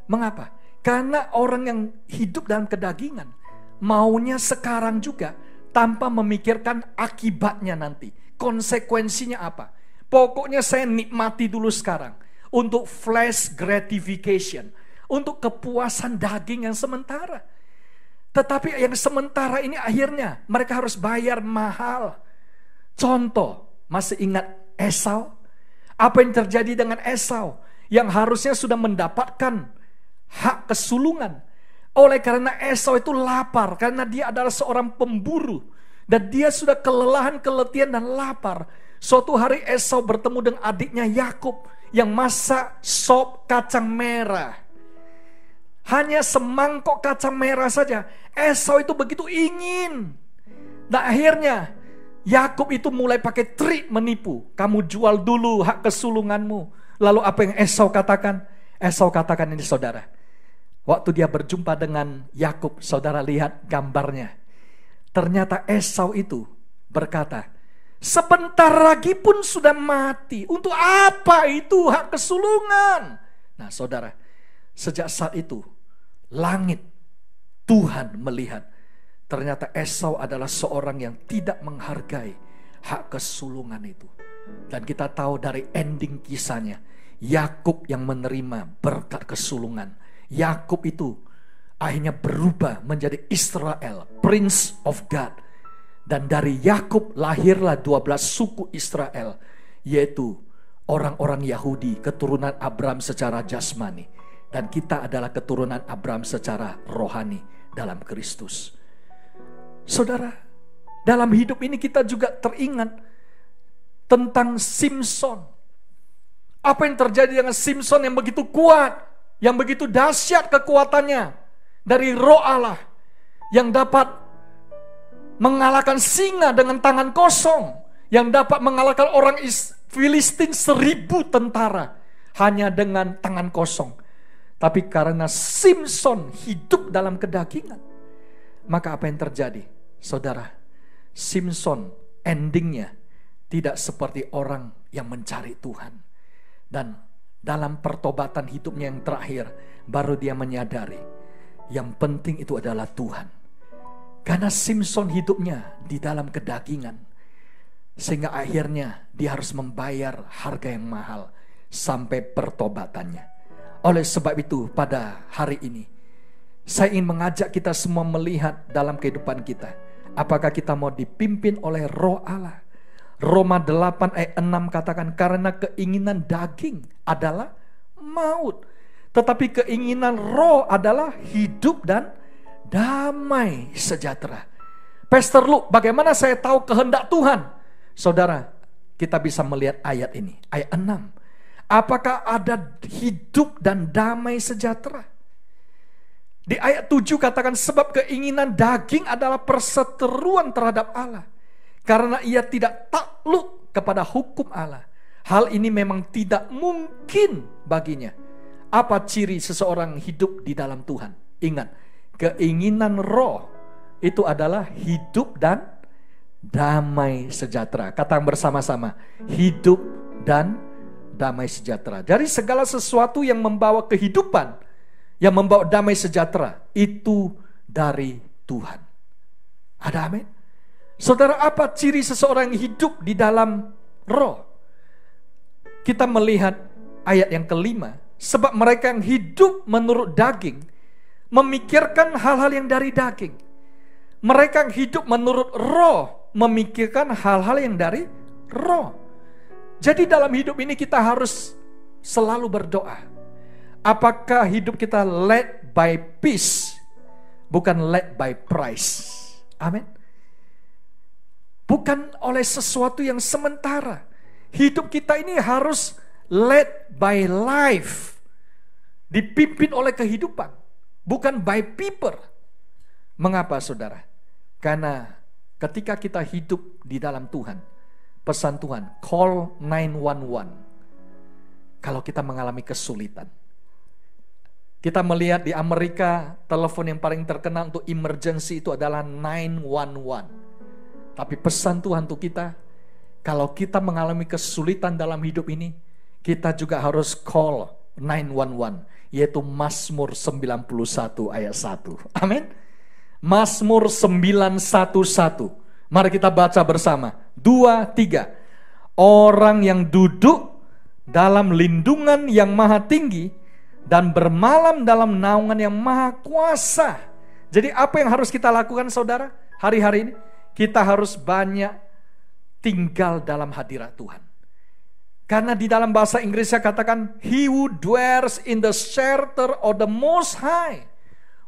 A: Mengapa? Karena orang yang hidup dalam kedagingan, maunya sekarang juga, tanpa memikirkan akibatnya nanti. Konsekuensinya apa? Pokoknya saya nikmati dulu sekarang. Untuk flash gratification. Untuk kepuasan daging yang sementara. Tetapi yang sementara ini akhirnya mereka harus bayar mahal. Contoh, masih ingat Esau? Apa yang terjadi dengan Esau? Yang harusnya sudah mendapatkan hak kesulungan. Oleh karena Esau itu lapar, karena dia adalah seorang pemburu. Dan dia sudah kelelahan, keletihan dan lapar. Suatu hari Esau bertemu dengan adiknya Yakub yang masak sop kacang merah. Hanya semangkok kacang merah saja. Esau itu begitu ingin. Dan akhirnya Yakub itu mulai pakai trik menipu. Kamu jual dulu hak kesulunganmu. Lalu apa yang Esau katakan? Esau katakan ini saudara. Waktu dia berjumpa dengan Yakub, saudara lihat gambarnya. Ternyata Esau itu berkata, sebentar lagi pun sudah mati. Untuk apa itu hak kesulungan? Nah saudara, sejak saat itu langit, Tuhan melihat ternyata Esau adalah seorang yang tidak menghargai hak kesulungan itu. Dan kita tahu dari ending kisahnya, Yakub yang menerima berkat kesulungan. Yakub itu akhirnya berubah menjadi Israel, Prince of God. Dan dari Yakub lahirlah 12 suku Israel, yaitu orang-orang Yahudi, keturunan Abraham secara jasmani. Dan kita adalah keturunan Abraham secara rohani dalam Kristus. Saudara, dalam hidup ini kita juga teringat tentang Simson. Apa yang terjadi dengan Simson yang begitu kuat, yang begitu dahsyat kekuatannya dari Roh Allah, yang dapat mengalahkan singa dengan tangan kosong, yang dapat mengalahkan orang Filistin 1000 tentara hanya dengan tangan kosong. Tapi karena Simson hidup dalam kedagingan, maka apa yang terjadi? Saudara, Simson endingnya tidak seperti orang yang mencari Tuhan. Dan dalam pertobatan hidupnya yang terakhir, baru dia menyadari yang penting itu adalah Tuhan. Karena Simson hidupnya di dalam kedagingan, sehingga akhirnya dia harus membayar harga yang mahal sampai pertobatannya. Oleh sebab itu pada hari ini saya ingin mengajak kita semua melihat dalam kehidupan kita, apakah kita mau dipimpin oleh Roh Allah. Roma 8 ayat 6 katakan, karena keinginan daging adalah maut, tetapi keinginan roh adalah hidup dan damai sejahtera. Pastor Luke, bagaimana saya tahu kehendak Tuhan? Saudara, kita bisa melihat ayat ini, ayat 6. Apakah ada hidup dan damai sejahtera? Di ayat 7 katakan, sebab keinginan daging adalah perseteruan terhadap Allah, karena ia tidak takluk kepada hukum Allah. Hal ini memang tidak mungkin baginya. Apa ciri seseorang hidup di dalam Tuhan? Ingat, keinginan roh itu adalah hidup dan damai sejahtera. Katakan bersama-sama, hidup dan damai sejahtera. Dari segala sesuatu yang membawa kehidupan, yang membawa damai sejahtera, itu dari Tuhan. Ada amin? Saudara, apa ciri seseorang yang hidup di dalam roh? Kita melihat ayat yang kelima. Sebab mereka yang hidup menurut daging memikirkan hal-hal yang dari daging. Mereka yang hidup menurut roh memikirkan hal-hal yang dari roh. Jadi dalam hidup ini kita harus selalu berdoa. Apakah hidup kita led by peace, bukan led by price? Amin. Bukan oleh sesuatu yang sementara. Hidup kita ini harus led by life, dipimpin oleh kehidupan, bukan by people. Mengapa saudara? Karena ketika kita hidup di dalam Tuhan, pesan Tuhan, call 911. Kalau kita mengalami kesulitan. Kita melihat di Amerika, telepon yang paling terkenal untuk emergency itu adalah 911. Tapi pesan Tuhan untuk kita, kalau kita mengalami kesulitan dalam hidup ini, kita juga harus call 911, yaitu Mazmur 91 ayat 1. Amin. Mazmur 911. Mari kita baca bersama. 2, 3. Orang yang duduk dalam lindungan yang maha tinggi dan bermalam dalam naungan yang maha kuasa. Jadi apa yang harus kita lakukan saudara hari-hari ini? Kita harus banyak tinggal dalam hadirat Tuhan. Karena di dalam bahasa Inggrisnya katakan, he who dwells in the shelter of the Most High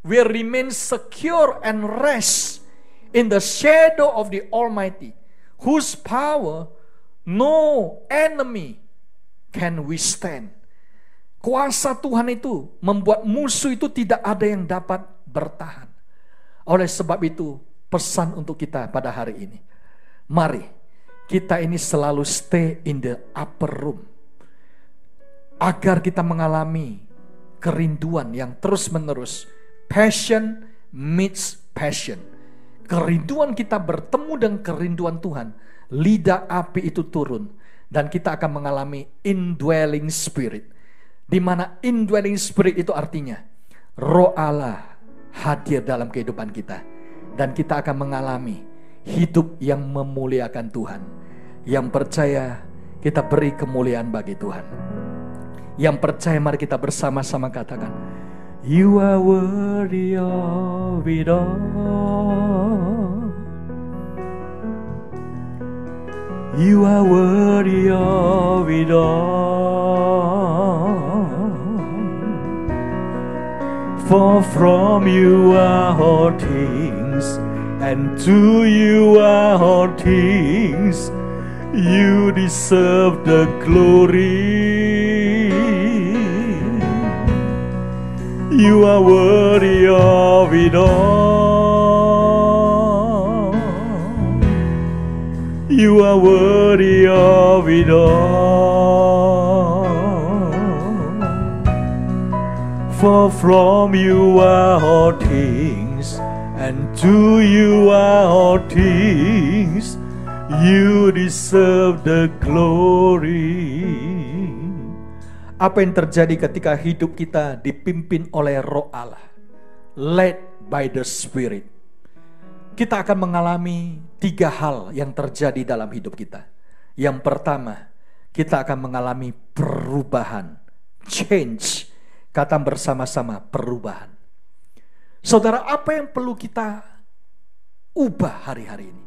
A: will remain secure and rest in the shadow of the Almighty, whose power no enemy can withstand. Kuasa Tuhan itu membuat musuh itu tidak ada yang dapat bertahan. Oleh sebab itu, pesan untuk kita pada hari ini, mari kita ini selalu stay in the upper room, agar kita mengalami kerinduan yang terus menerus. Passion meets passion. Kerinduan kita bertemu dengan kerinduan Tuhan, lidah api itu turun, dan kita akan mengalami indwelling spirit. Di mana indwelling spirit itu artinya Roh Allah hadir dalam kehidupan kita, dan kita akan mengalami hidup yang memuliakan Tuhan. Yang percaya, kita beri kemuliaan bagi Tuhan. Yang percaya, mari kita bersama-sama katakan, you are worthy of it all. You are worthy of it all. For from you are all things, and to you are all things. You deserve the glory. You are worthy of it all. You are worthy of it all. For from you are all things, and to you are all things. You deserve the glory. Apa yang terjadi ketika hidup kita dipimpin oleh Roh Allah, led by the Spirit? Kita akan mengalami 3 hal yang terjadi dalam hidup kita. Yang pertama, kita akan mengalami perubahan, change. Kata bersama-sama, perubahan. Saudara, apa yang perlu kita ubah hari-hari ini?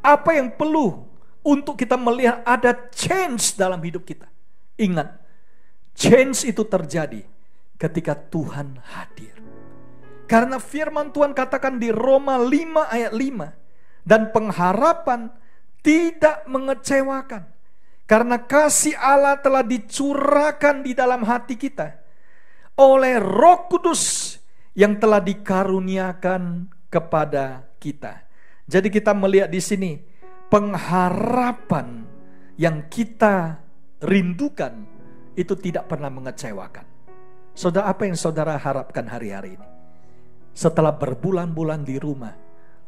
A: Apa yang perlu untuk kita melihat ada change dalam hidup kita. Ingat, change itu terjadi ketika Tuhan hadir. Karena firman Tuhan katakan di Roma 5 ayat 5, dan pengharapan tidak mengecewakan. Karena kasih Allah telah dicurahkan di dalam hati kita oleh Roh Kudus yang telah dikaruniakan kepada kita. Jadi kita melihat di sini pengharapan yang kita rindukan itu tidak pernah mengecewakan. Saudara, apa yang saudara harapkan hari-hari ini? Setelah berbulan-bulan di rumah,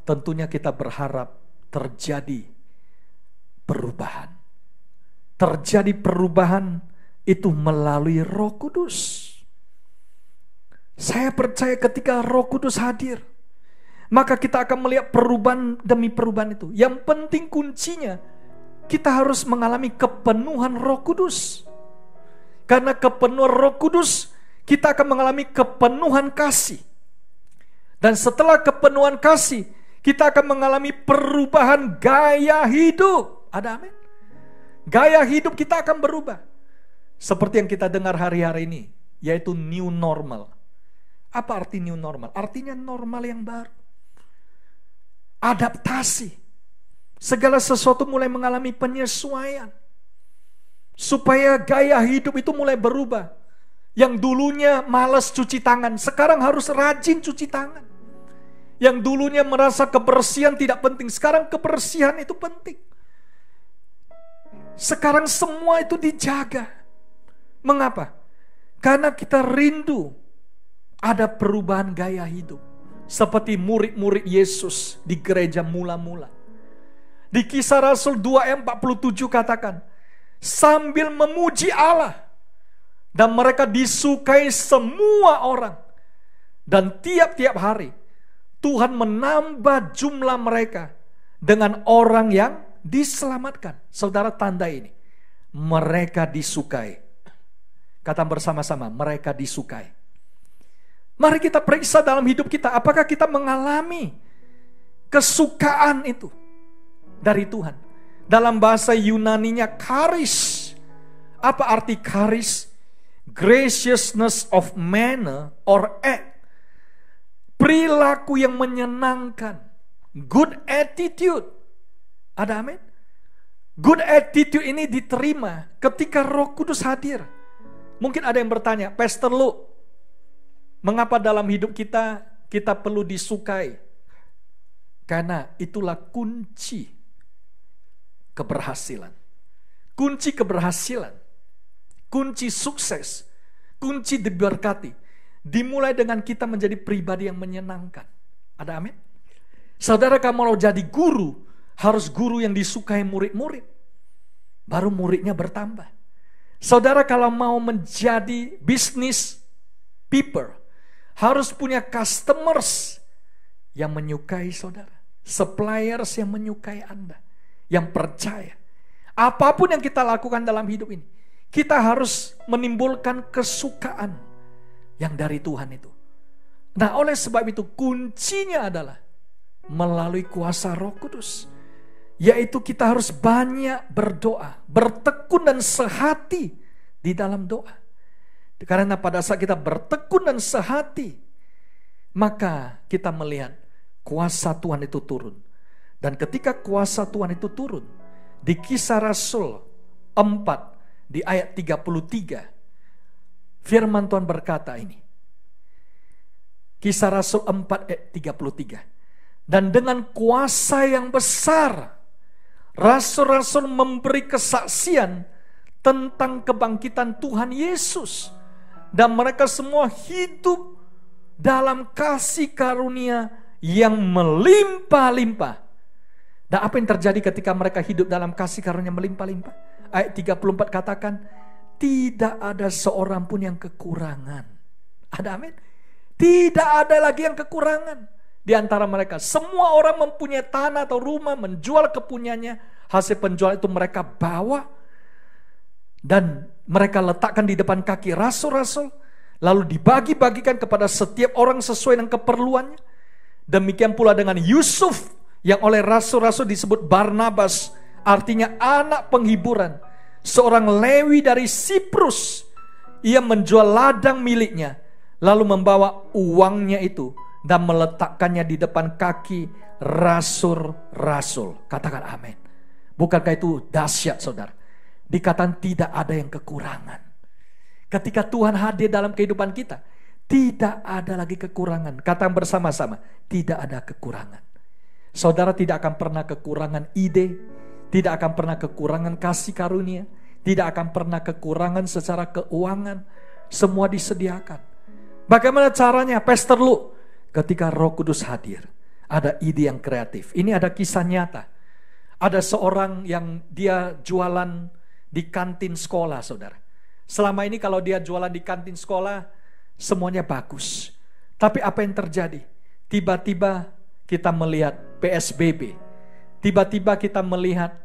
A: tentunya kita berharap terjadi perubahan. Terjadi perubahan itu melalui Roh Kudus. Saya percaya ketika Roh Kudus hadir, maka kita akan melihat perubahan demi perubahan itu. Yang penting kuncinya, kita harus mengalami kepenuhan Roh Kudus. Karena kepenuhan Roh Kudus, kita akan mengalami kepenuhan kasih. Dan setelah kepenuhan kasih, kita akan mengalami perubahan gaya hidup. Ada amin? Gaya hidup kita akan berubah. Seperti yang kita dengar hari-hari ini, yaitu new normal. Apa arti new normal? Artinya normal yang baru. Adaptasi. Segala sesuatu mulai mengalami penyesuaian. Supaya gaya hidup itu mulai berubah. Yang dulunya malas cuci tangan, sekarang harus rajin cuci tangan. Yang dulunya merasa kebersihan tidak penting, sekarang kebersihan itu penting. Sekarang semua itu dijaga. Mengapa? Karena kita rindu ada perubahan gaya hidup. Seperti murid-murid Yesus di gereja mula-mula. Di Kisah Rasul 2 ayat 47 katakan, sambil memuji Allah, dan mereka disukai semua orang. Dan tiap-tiap hari Tuhan menambah jumlah mereka dengan orang yang diselamatkan. Saudara, tanda ini, mereka disukai. Kata bersama-sama, mereka disukai. Mari kita periksa dalam hidup kita, apakah kita mengalami kesukaan itu dari Tuhan. Dalam bahasa Yunaninya charis. Apa arti charis? Graciousness of manner or act. Perilaku yang menyenangkan. Good attitude. Ada amin? Good attitude ini diterima ketika Roh Kudus hadir. Mungkin ada yang bertanya, Pastor Lu, mengapa dalam hidup kita perlu disukai? Karena itulah kunci keberhasilan. Kunci keberhasilan. Kunci sukses. Kunci diberkati. Dimulai dengan kita menjadi pribadi yang menyenangkan. Ada amin? Saudara, kamu mau jadi guru, harus guru yang disukai murid-murid. Baru muridnya bertambah. Saudara, kalau mau menjadi business people, harus punya customers yang menyukai saudara. Suppliers yang menyukai Anda. Yang percaya. Apapun yang kita lakukan dalam hidup ini, kita harus menimbulkan kesukaan yang dari Tuhan itu. Nah, oleh sebab itu kuncinya adalah melalui kuasa Roh Kudus. Yaitu kita harus banyak berdoa, bertekun dan sehati di dalam doa. Karena pada saat kita bertekun dan sehati, maka kita melihat kuasa Tuhan itu turun. Dan ketika kuasa Tuhan itu turun, di Kisah Rasul 4 di ayat 33, firman Tuhan berkata ini. Kisah Rasul 4 ayat 33. Dan dengan kuasa yang besar, rasul-rasul memberi kesaksian tentang kebangkitan Tuhan Yesus. Dan mereka semua hidup dalam kasih karunia yang melimpah-limpah. Dan apa yang terjadi ketika mereka hidup dalam kasih karunia melimpah-limpah? Ayat 34 katakan, tidak ada seorang pun yang kekurangan. Ada amin? Tidak ada lagi yang kekurangan di antara mereka. Semua orang mempunyai tanah atau rumah, menjual kepunyaannya. Hasil penjual itu mereka bawa dan mereka letakkan di depan kaki rasul-rasul, lalu dibagi-bagikan kepada setiap orang sesuai dengan keperluannya. Demikian pula dengan Yusuf yang oleh rasul-rasul disebut Barnabas artinya anak penghiburan. Seorang Lewi dari Siprus, ia menjual ladang miliknya, lalu membawa uangnya itu dan meletakkannya di depan kaki rasul-rasul. Katakan amin. Bukankah itu dahsyat, saudara? Dikatakan tidak ada yang kekurangan. Ketika Tuhan hadir dalam kehidupan kita, tidak ada lagi kekurangan. Katakan bersama-sama, tidak ada kekurangan. Saudara tidak akan pernah kekurangan ide, tidak akan pernah kekurangan kasih karunia, tidak akan pernah kekurangan secara keuangan. Semua disediakan. Bagaimana caranya, Pastor Lu? Ketika Roh Kudus hadir, ada ide yang kreatif. Ini ada kisah nyata. Ada seorang yang dia jualan di kantin sekolah, saudara. Selama ini kalau dia jualan di kantin sekolah, semuanya bagus. Tapi apa yang terjadi? Tiba-tiba kita melihat PSBB. Tiba-tiba kita melihat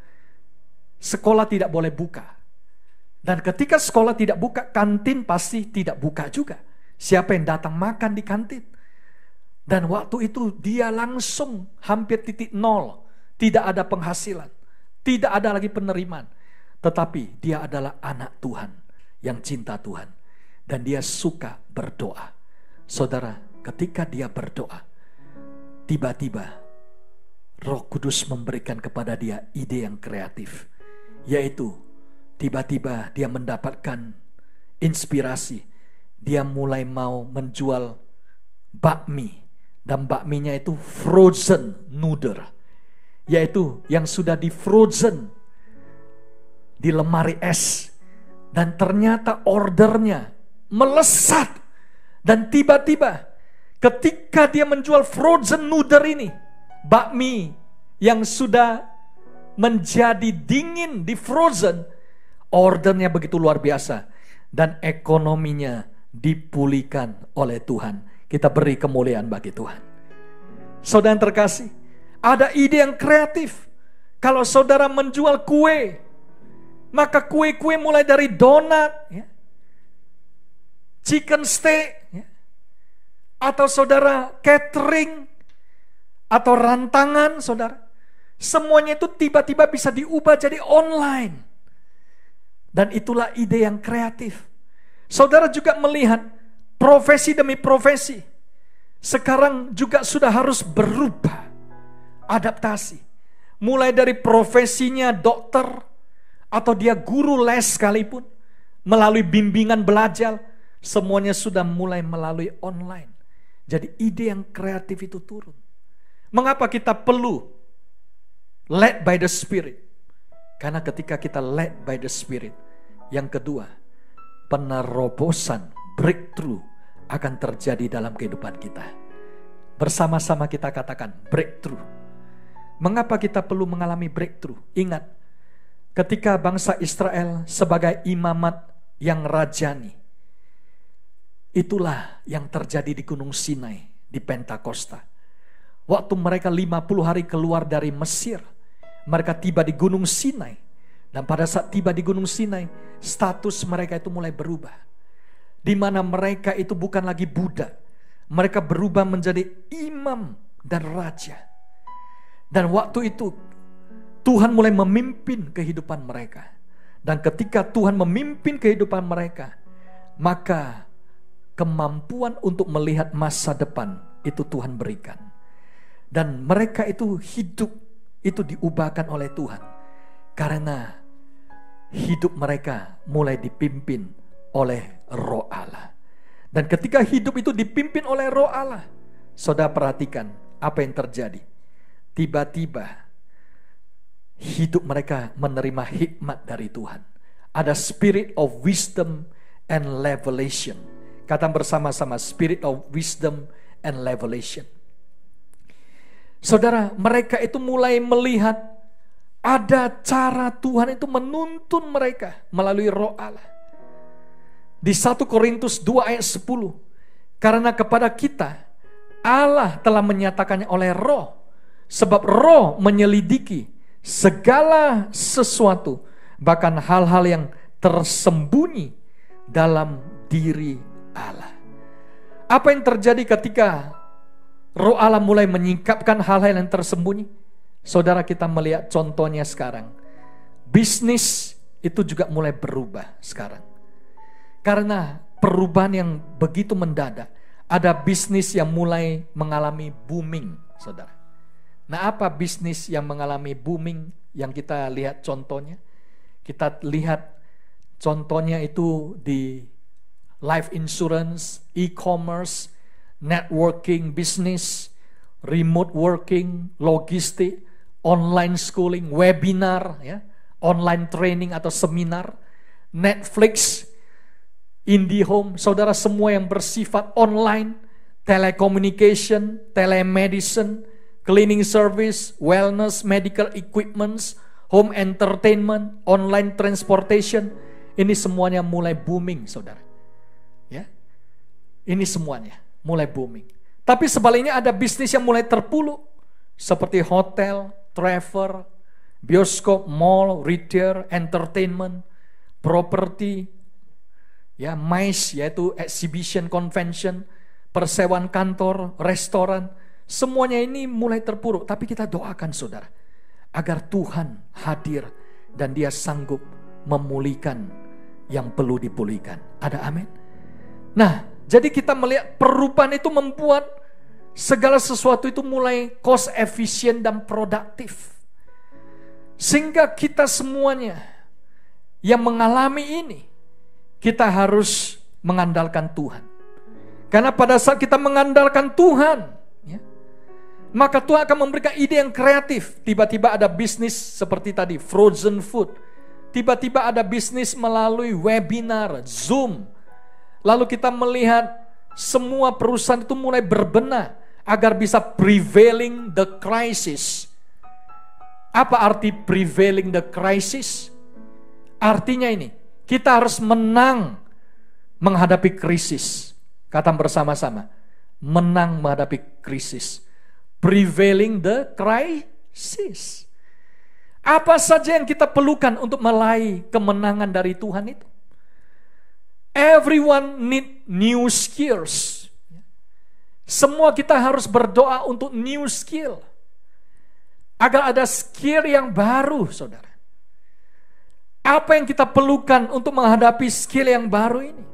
A: sekolah tidak boleh buka. Dan ketika sekolah tidak buka, kantin pasti tidak buka juga. Siapa yang datang makan di kantin? Dan waktu itu dia langsung hampir titik nol. Tidak ada penghasilan. Tidak ada lagi penerimaan. Tetapi dia adalah anak Tuhan yang cinta Tuhan. Dan dia suka berdoa. Saudara, ketika dia berdoa, tiba-tiba Roh Kudus memberikan kepada dia ide yang kreatif. Yaitu, tiba-tiba dia mendapatkan inspirasi. Dia mulai mau menjual bakmi. Dan bakminya itu frozen noodle. Yaitu yang sudah di frozen di lemari es. Dan ternyata ordernya melesat. Dan tiba-tiba ketika dia menjual frozen noodle ini, bakmi yang sudah menjadi dingin di frozen, ordernya begitu luar biasa. Dan ekonominya dipulihkan oleh Tuhan. Kita beri kemuliaan bagi Tuhan. Saudara yang terkasih, ada ide yang kreatif. Kalau saudara menjual kue, maka kue-kue mulai dari donat, ya, chicken steak, ya, atau saudara catering, atau rantangan saudara. Semuanya itu tiba-tiba bisa diubah jadi online. Dan itulah ide yang kreatif. Saudara juga melihat profesi demi profesi sekarang juga sudah harus berubah, adaptasi. Mulai dari profesinya dokter, atau dia guru les sekalipun, melalui bimbingan belajar, semuanya sudah mulai melalui online. Jadi ide yang kreatif itu turun. Mengapa kita perlu led by the Spirit? Karena ketika kita led by the Spirit, yang kedua, penerobosan, breakthrough akan terjadi dalam kehidupan kita. Bersama-sama kita katakan breakthrough. Mengapa kita perlu mengalami breakthrough? Ingat, ketika bangsa Israel sebagai imamat yang rajani, itulah yang terjadi di Gunung Sinai, di Pentakosta. Waktu mereka 50 hari keluar dari Mesir, mereka tiba di Gunung Sinai. Dan pada saat tiba di Gunung Sinai, status mereka itu mulai berubah. Di mana mereka itu bukan lagi budak. Mereka berubah menjadi imam dan raja. Dan waktu itu Tuhan mulai memimpin kehidupan mereka. Dan ketika Tuhan memimpin kehidupan mereka, maka kemampuan untuk melihat masa depan itu Tuhan berikan. Dan mereka itu hidup itu diubahkan oleh Tuhan. Karena hidup mereka mulai dipimpin oleh Roh Allah. Dan ketika hidup itu dipimpin oleh Roh Allah, saudara perhatikan apa yang terjadi. Tiba-tiba hidup mereka menerima hikmat dari Tuhan. Ada spirit of wisdom and revelation. Kata bersama-sama, spirit of wisdom and revelation. Saudara, mereka itu mulai melihat ada cara Tuhan itu menuntun mereka melalui Roh Allah. Di 1 Korintus 2 ayat 10. Karena kepada kita Allah telah menyatakannya oleh Roh. Sebab Roh menyelidiki segala sesuatu, bahkan hal-hal yang tersembunyi dalam diri Allah. Apa yang terjadi ketika Roh Allah mulai menyingkapkan hal-hal yang tersembunyi? Saudara, kita melihat contohnya sekarang. Bisnis itu juga mulai berubah sekarang. Karena perubahan yang begitu mendadak, ada bisnis yang mulai mengalami booming, saudara. Nah, apa bisnis yang mengalami booming yang kita lihat contohnya? Kita lihat contohnya itu di life insurance, e-commerce, networking business, remote working, logistik, online schooling, webinar, ya, online training atau seminar, Netflix, IndiHome, saudara, semua yang bersifat online, telecommunication, telemedicine, cleaning service, wellness, medical equipments, home entertainment, online transportation, ini semuanya mulai booming, saudara. Ya, ini semuanya mulai booming. Tapi sebaliknya ada bisnis yang mulai terpuruk, seperti hotel, travel, bioskop, mall, retail, entertainment, property, ya, MICE, yaitu exhibition, convention, persewaan kantor, restoran, semuanya ini mulai terpuruk. Tapi kita doakan, saudara, agar Tuhan hadir dan Dia sanggup memulihkan yang perlu dipulihkan. Ada amin? Nah, jadi kita melihat perubahan itu membuat segala sesuatu itu mulai cost efisien dan produktif. Sehingga kita semuanya yang mengalami ini, kita harus mengandalkan Tuhan. Karena pada saat kita mengandalkan Tuhan, ya, maka Tuhan akan memberikan ide yang kreatif. Tiba-tiba ada bisnis seperti tadi, frozen food. Tiba-tiba ada bisnis melalui webinar, Zoom. Lalu kita melihat semua perusahaan itu mulai berbenah agar bisa prevailing the crisis. Apa arti prevailing the crisis? Artinya ini, kita harus menang menghadapi krisis. Kata bersama-sama, menang menghadapi krisis. Prevailing the crisis. Apa saja yang kita perlukan untuk meraih kemenangan dari Tuhan itu? Everyone need new skills. Semua kita harus berdoa untuk new skill. Agar ada skill yang baru, saudara. Apa yang kita perlukan untuk menghadapi skill yang baru ini?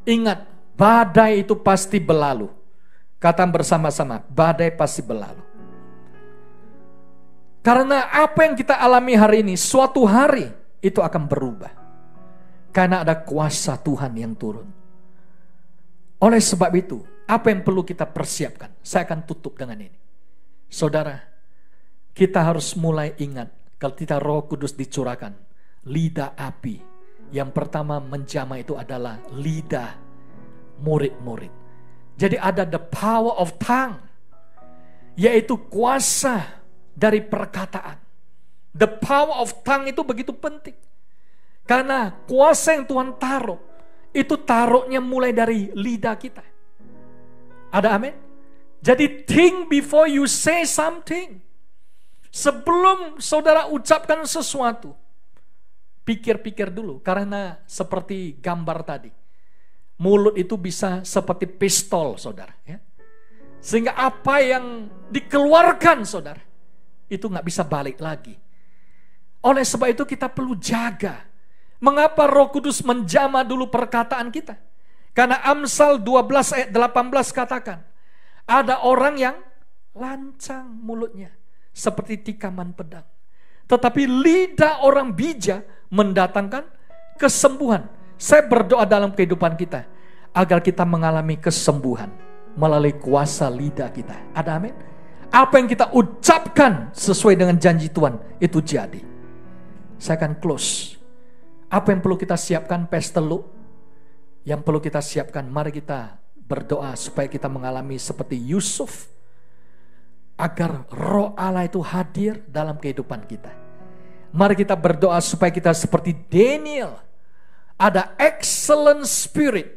A: Ingat, badai itu pasti berlalu. Kata bersama-sama, badai pasti berlalu. Karena apa yang kita alami hari ini, suatu hari itu akan berubah. Karena ada kuasa Tuhan yang turun. Oleh sebab itu, apa yang perlu kita persiapkan? Saya akan tutup dengan ini. Saudara, kita harus mulai ingat, kalau kita Roh Kudus dicurahkan, lidah api. Yang pertama menjamah itu adalah lidah murid-murid. Jadi ada the power of tongue, yaitu kuasa dari perkataan. The power of tongue itu begitu penting. Karena kuasa yang Tuhan taruh, itu taruhnya mulai dari lidah kita. Ada amin? Jadi think before you say something. Sebelum saudara ucapkan sesuatu, pikir-pikir dulu. Karena seperti gambar tadi, mulut itu bisa seperti pistol, saudara. Ya? Sehingga apa yang dikeluarkan, saudara, itu gak bisa balik lagi. Oleh sebab itu kita perlu jaga. Mengapa Roh Kudus menjamah dulu perkataan kita? Karena Amsal 12 ayat 18 katakan, ada orang yang lancang mulutnya seperti tikaman pedang. Tetapi lidah orang bijak mendatangkan kesembuhan. Saya berdoa dalam kehidupan kita, agar kita mengalami kesembuhan melalui kuasa lidah kita. Ada amin? Apa yang kita ucapkan sesuai dengan janji Tuhan, itu jadi. Saya akan close. Apa yang perlu kita siapkan, Pastor Luke? Yang perlu kita siapkan, mari kita berdoa supaya kita mengalami seperti Yusuf, agar Roh Allah itu hadir dalam kehidupan kita. Mari kita berdoa supaya kita seperti Daniel, ada excellent spirit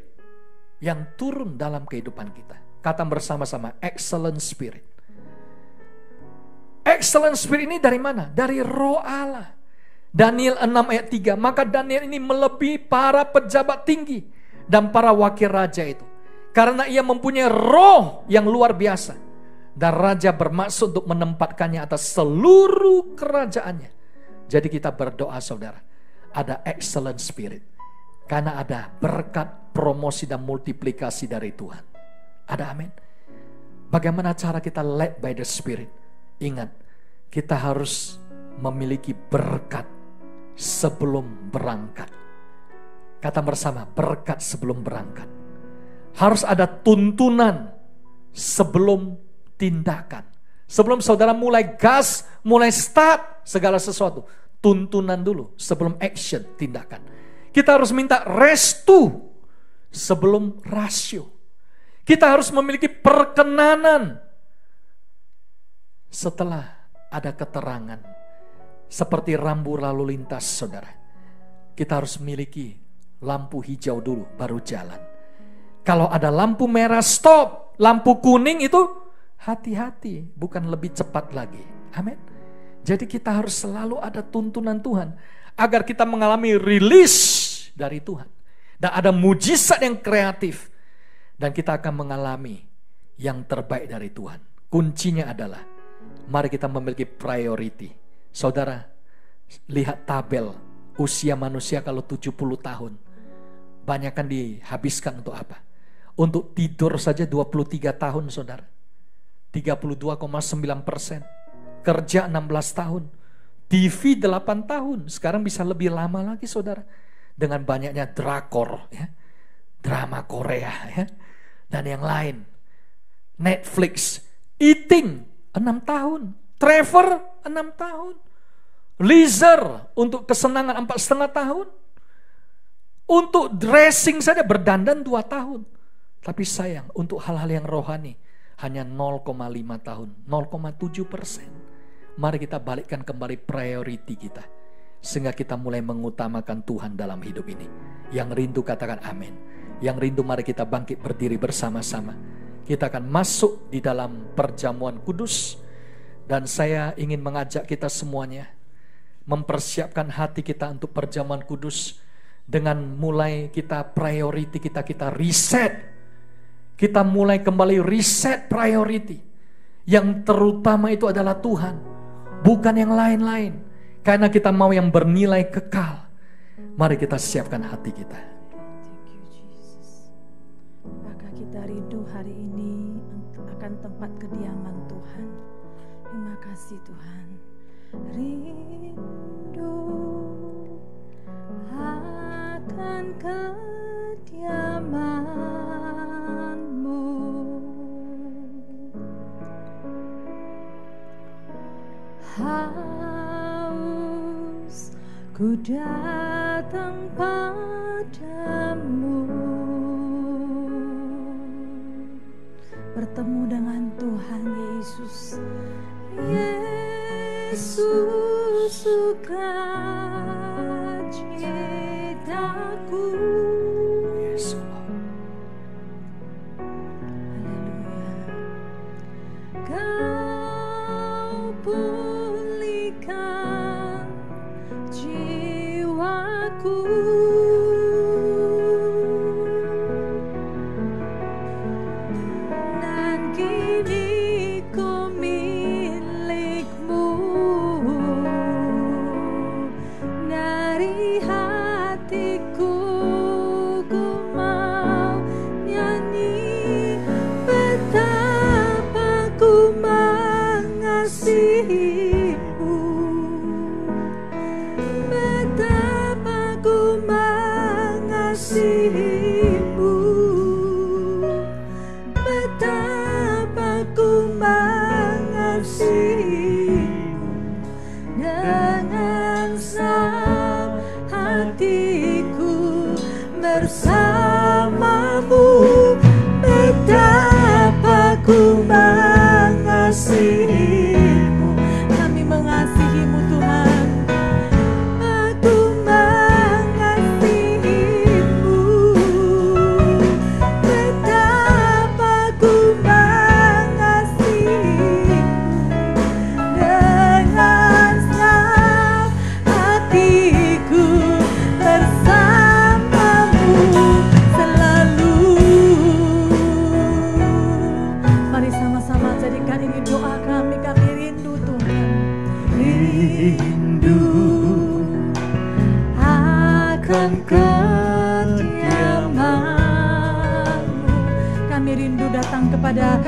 A: yang turun dalam kehidupan kita. Kata bersama-sama, excellent spirit. Excellent spirit ini dari mana? Dari Roh Allah. Daniel 6 ayat 3, maka Daniel ini melebihi para pejabat tinggi dan para wakil raja itu. Karena ia mempunyai roh yang luar biasa. Dan raja bermaksud untuk menempatkannya atas seluruh kerajaannya. Jadi kita berdoa saudara, ada excellent spirit. Karena ada berkat, promosi dan multiplikasi dari Tuhan. Ada amin. Bagaimana cara kita led by the spirit? Ingat, kita harus memiliki berkat sebelum berangkat. Kata bersama, berkat sebelum berangkat. Harus ada tuntunan sebelum tindakan. Sebelum saudara mulai gas, mulai start segala sesuatu, tuntunan dulu sebelum action, tindakan. Kita harus minta restu sebelum rasio. Kita harus memiliki perkenanan setelah ada keterangan. Seperti rambu lalu lintas saudara. Kita harus memiliki lampu hijau dulu baru jalan. Kalau ada lampu merah stop, lampu kuning itu hati-hati, bukan lebih cepat lagi. Amin. Jadi kita harus selalu ada tuntunan Tuhan agar kita mengalami release dari Tuhan. Dan ada mujizat yang kreatif. Dan kita akan mengalami yang terbaik dari Tuhan. Kuncinya adalah, mari kita memiliki priority. Saudara, lihat tabel usia manusia kalau 70 tahun. Banyak kan dihabiskan untuk apa? Untuk tidur saja 23 tahun saudara. 32,9%. Kerja 16 tahun. TV 8 tahun. Sekarang bisa lebih lama lagi saudara. Dengan banyaknya drakor, ya, drama Korea, ya, dan yang lain. Netflix, eating 6 tahun, Trevor 6 tahun, leisure untuk kesenangan 4,5 tahun, untuk dressing saja berdandan 2 tahun. Tapi sayang, untuk hal-hal yang rohani hanya 0,5 tahun, 0,7%. Mari kita balikkan kembali priority kita. Sehingga kita mulai mengutamakan Tuhan dalam hidup ini. Yang rindu katakan amin. Yang rindu mari kita bangkit berdiri bersama-sama. Kita akan masuk di dalam perjamuan kudus. Dan saya ingin mengajak kita semuanya mempersiapkan hati kita untuk perjamuan kudus. Dengan mulai kita priority kita reset. Kita mulai kembali reset priority. Yang terutama itu adalah Tuhan, bukan yang lain-lain. Karena kita mau yang bernilai kekal. Mari kita siapkan hati kita.
E: Thank you Jesus. Maka kita rindu hari ini akan tempat kediaman Tuhan. Terima kasih Tuhan. Rindu akan kediaman-Mu. Ku datang padamu, bertemu dengan Tuhan Yesus. Yesus sukacitaku.
A: Yes, Lord.
E: Haleluya. Kau pulihkan jiwaku. Dan kini ku milik-Mu. Dari hatiku ku mau nyanyi betapa ku mengasihi-Mu. Betapa ku mengasihi-Mu. Betapa ku mengasihi-Mu. Dengan segenap hatiku bersama-Mu. Betapa ku mengasihi-Mu. Kami mengasihi-Mu Tuhan. Aku mengasihi-Mu. Betapa ku mengasihi-Mu. Dengan segenap hatiku bersama-Mu selalu. Mari sama-sama jadikan ini doa kami. datang kepada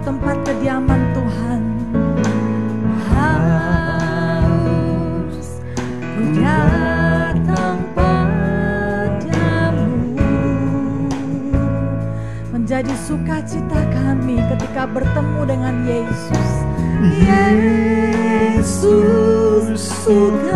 E: tempat kediaman Tuhan. Haus ku datang padamu, menjadi sukacita kami ketika bertemu dengan Yesus. Yesus sukacitaku.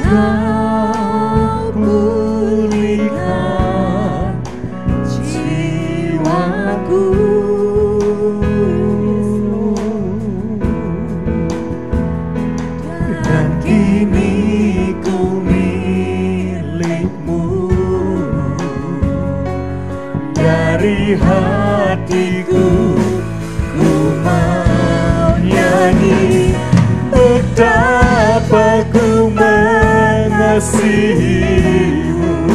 E: Kau pulihkan jiwaku, dan kini ku milikmu. Dari hatiku ku mau nyanyi betapa ku mengasihimu,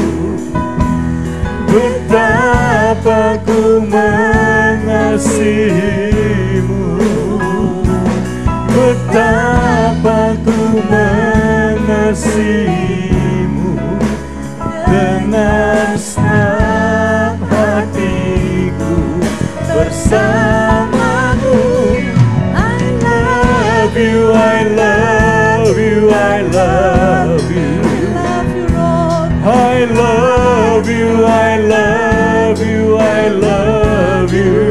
E: betapa ku mengasihimu, betapa ku mengasihimu. Dengan senang hatiku bersamamu. I love you, I love you, I love you. I love you, I love you, I love you.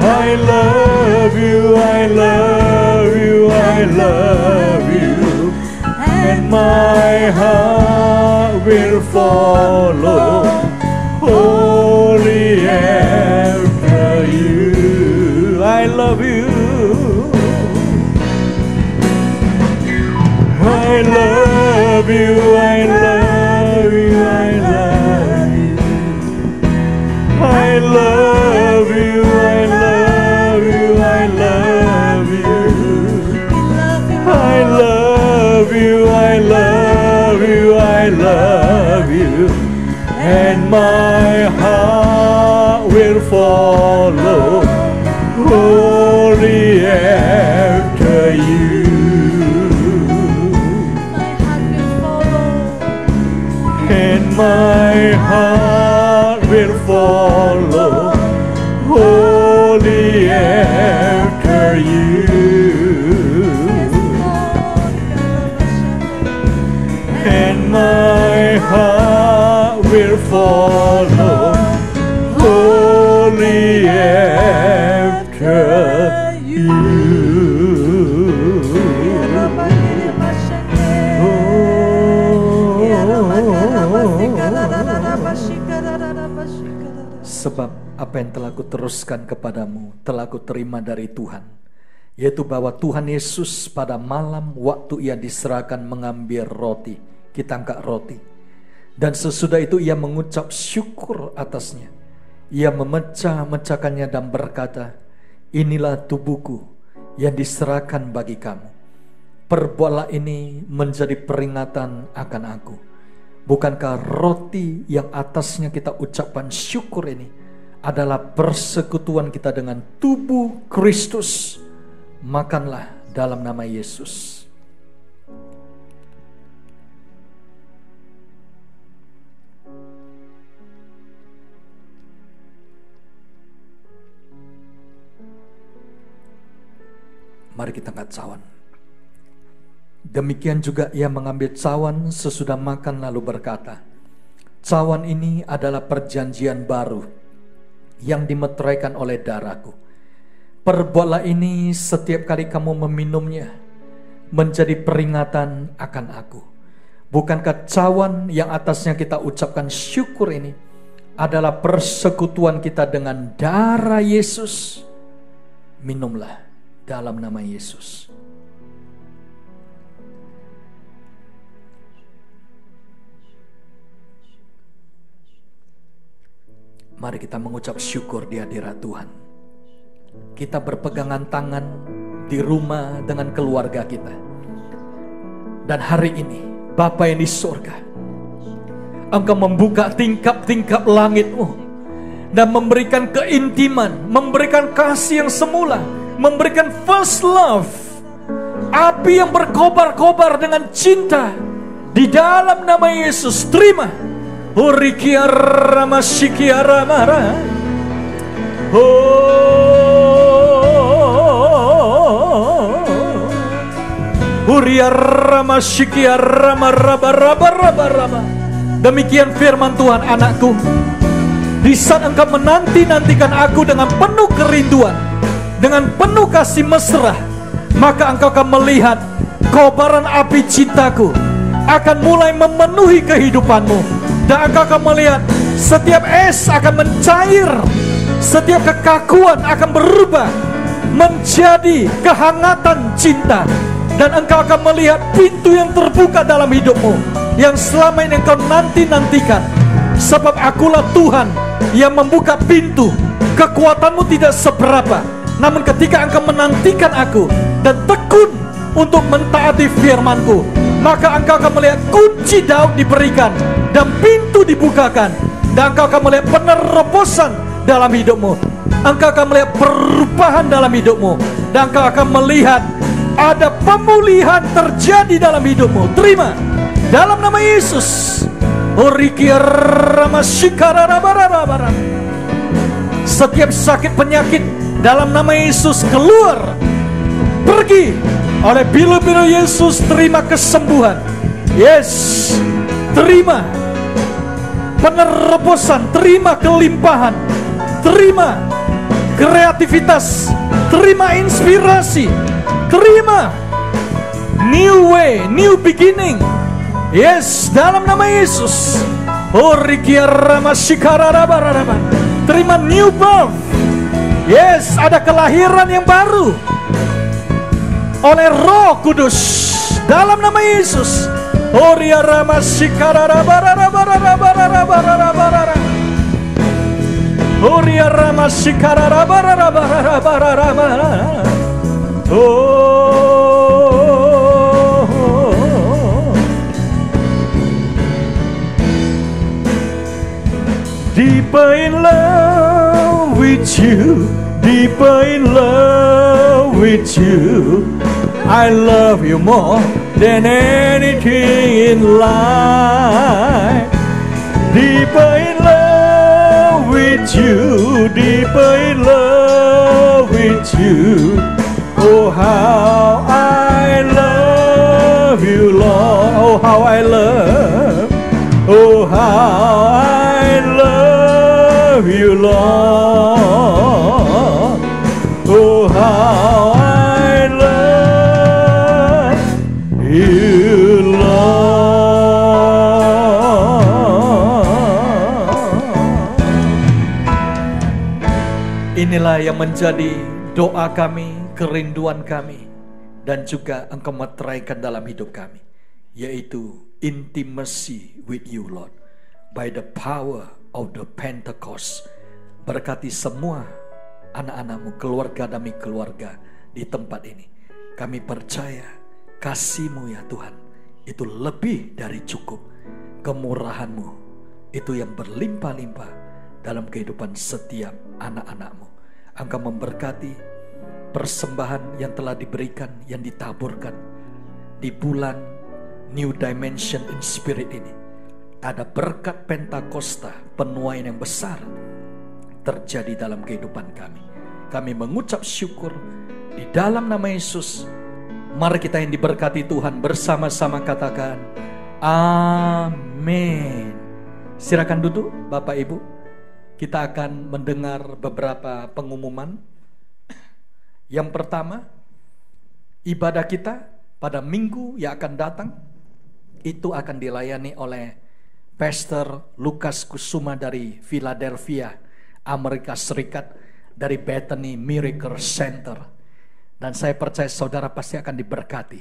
E: I love you, I love you, I love you. And my heart will follow wholly after you. I love you. I love you, I love you, I love you. I love you, I love you, I love you. I love you, I love you, I love you. And my heart will follow wholly after you. And my heart will follow wholly after you. And my heart will follow wholly after you.
A: Sebab apa yang telah kuteruskan kepadamu telah kuterima dari Tuhan, yaitu bahwa Tuhan Yesus pada malam waktu ia diserahkan mengambil roti, kita angkat roti, dan sesudah itu ia mengucap syukur atasnya. Ia memecah-mecahkannya dan berkata, inilah tubuhku yang diserahkan bagi kamu. Perbuatlah ini menjadi peringatan akan aku. Bukankah roti yang atasnya kita ucapkan syukur ini adalah persekutuan kita dengan tubuh Kristus? Makanlah dalam nama Yesus. Mari kita angkat cawan. Demikian juga ia mengambil cawan sesudah makan lalu berkata, cawan ini adalah perjanjian baru yang dimeteraikan oleh darahku. Perbuatlah ini setiap kali kamu meminumnya menjadi peringatan akan aku. Bukankah cawan yang atasnya kita ucapkan syukur ini adalah persekutuan kita dengan darah Yesus? Minumlah dalam nama Yesus. Mari kita mengucap syukur di hadirat Tuhan. Kita berpegangan tangan di rumah dengan keluarga kita. Dan hari ini, Bapa yang di surga, Engkau membuka tingkap-tingkap langit-Mu dan memberikan keintiman, memberikan kasih yang semula, memberikan first love. api yang berkobar-kobar dengan cinta di dalam nama Yesus. Terima. Demikian firman Tuhan, anakku. Di saat engkau menanti-nantikan aku dengan penuh kerinduan, dengan penuh kasih mesra, maka engkau akan melihat kobaran api cintaku akan mulai memenuhi kehidupanmu. Dan engkau akan melihat setiap es akan mencair, setiap kekakuan akan berubah menjadi kehangatan cinta. Dan engkau akan melihat pintu yang terbuka dalam hidupmu yang selama ini engkau nanti-nantikan. Sebab akulah Tuhan yang membuka pintu. Kekuatanmu tidak seberapa, namun ketika engkau menantikan aku dan tekun untuk mentaati firmanku, maka engkau akan melihat kunci Daud diberikan dan pintu dibukakan. Dan engkau akan melihat penerobosan dalam hidupmu. Engkau akan melihat perubahan dalam hidupmu. Dan engkau akan melihat ada pemulihan terjadi dalam hidupmu. Terima dalam nama Yesus. Setiap sakit penyakit dalam nama Yesus keluar, pergi oleh bilu-bilu Yesus. Terima kesembuhan. Yes, terima penerobosan, terima kelimpahan, terima kreativitas, terima inspirasi, terima new way, new beginning. Yes, dalam nama Yesus. Terima new birth. Yes, ada kelahiran yang baru oleh Roh Kudus dalam nama Yesus. Deeper in love with you, deeper in love with you. I love you more than anything in life. Deeper in love with you, deeper in love with you. Oh, how I love you, Lord. Oh, how I love. Oh, how I love you, Lord. Oh, how I love you, Lord. Inilah yang menjadi doa kami, kerinduan kami, dan juga Engkau meteraikan dalam hidup kami, yaitu intimacy with you, Lord, by the power of the Pentecost. Berkati semua anak-anakmu, keluarga demi keluarga di tempat ini. Kami percaya kasih-Mu ya Tuhan, itu lebih dari cukup. Kemurahan-Mu itu yang berlimpah-limpah dalam kehidupan setiap anak-anak-Mu. Engkau memberkati persembahan yang telah diberikan, yang ditaburkan di bulan New Dimension in Spirit ini. Ada berkat Pentakosta, penuaian yang besar terjadi dalam kehidupan kami. Kami mengucap syukur di dalam nama Yesus. Mari kita yang diberkati Tuhan bersama-sama katakan amin. Silakan duduk Bapak Ibu. Kita akan mendengar beberapa pengumuman. Yang pertama, ibadah kita pada minggu yang akan datang itu akan dilayani oleh Pastor Lukas Kusuma dari Philadelphia, Amerika Serikat, dari Bethany Miracle Center. Dan saya percaya saudara pasti akan diberkati.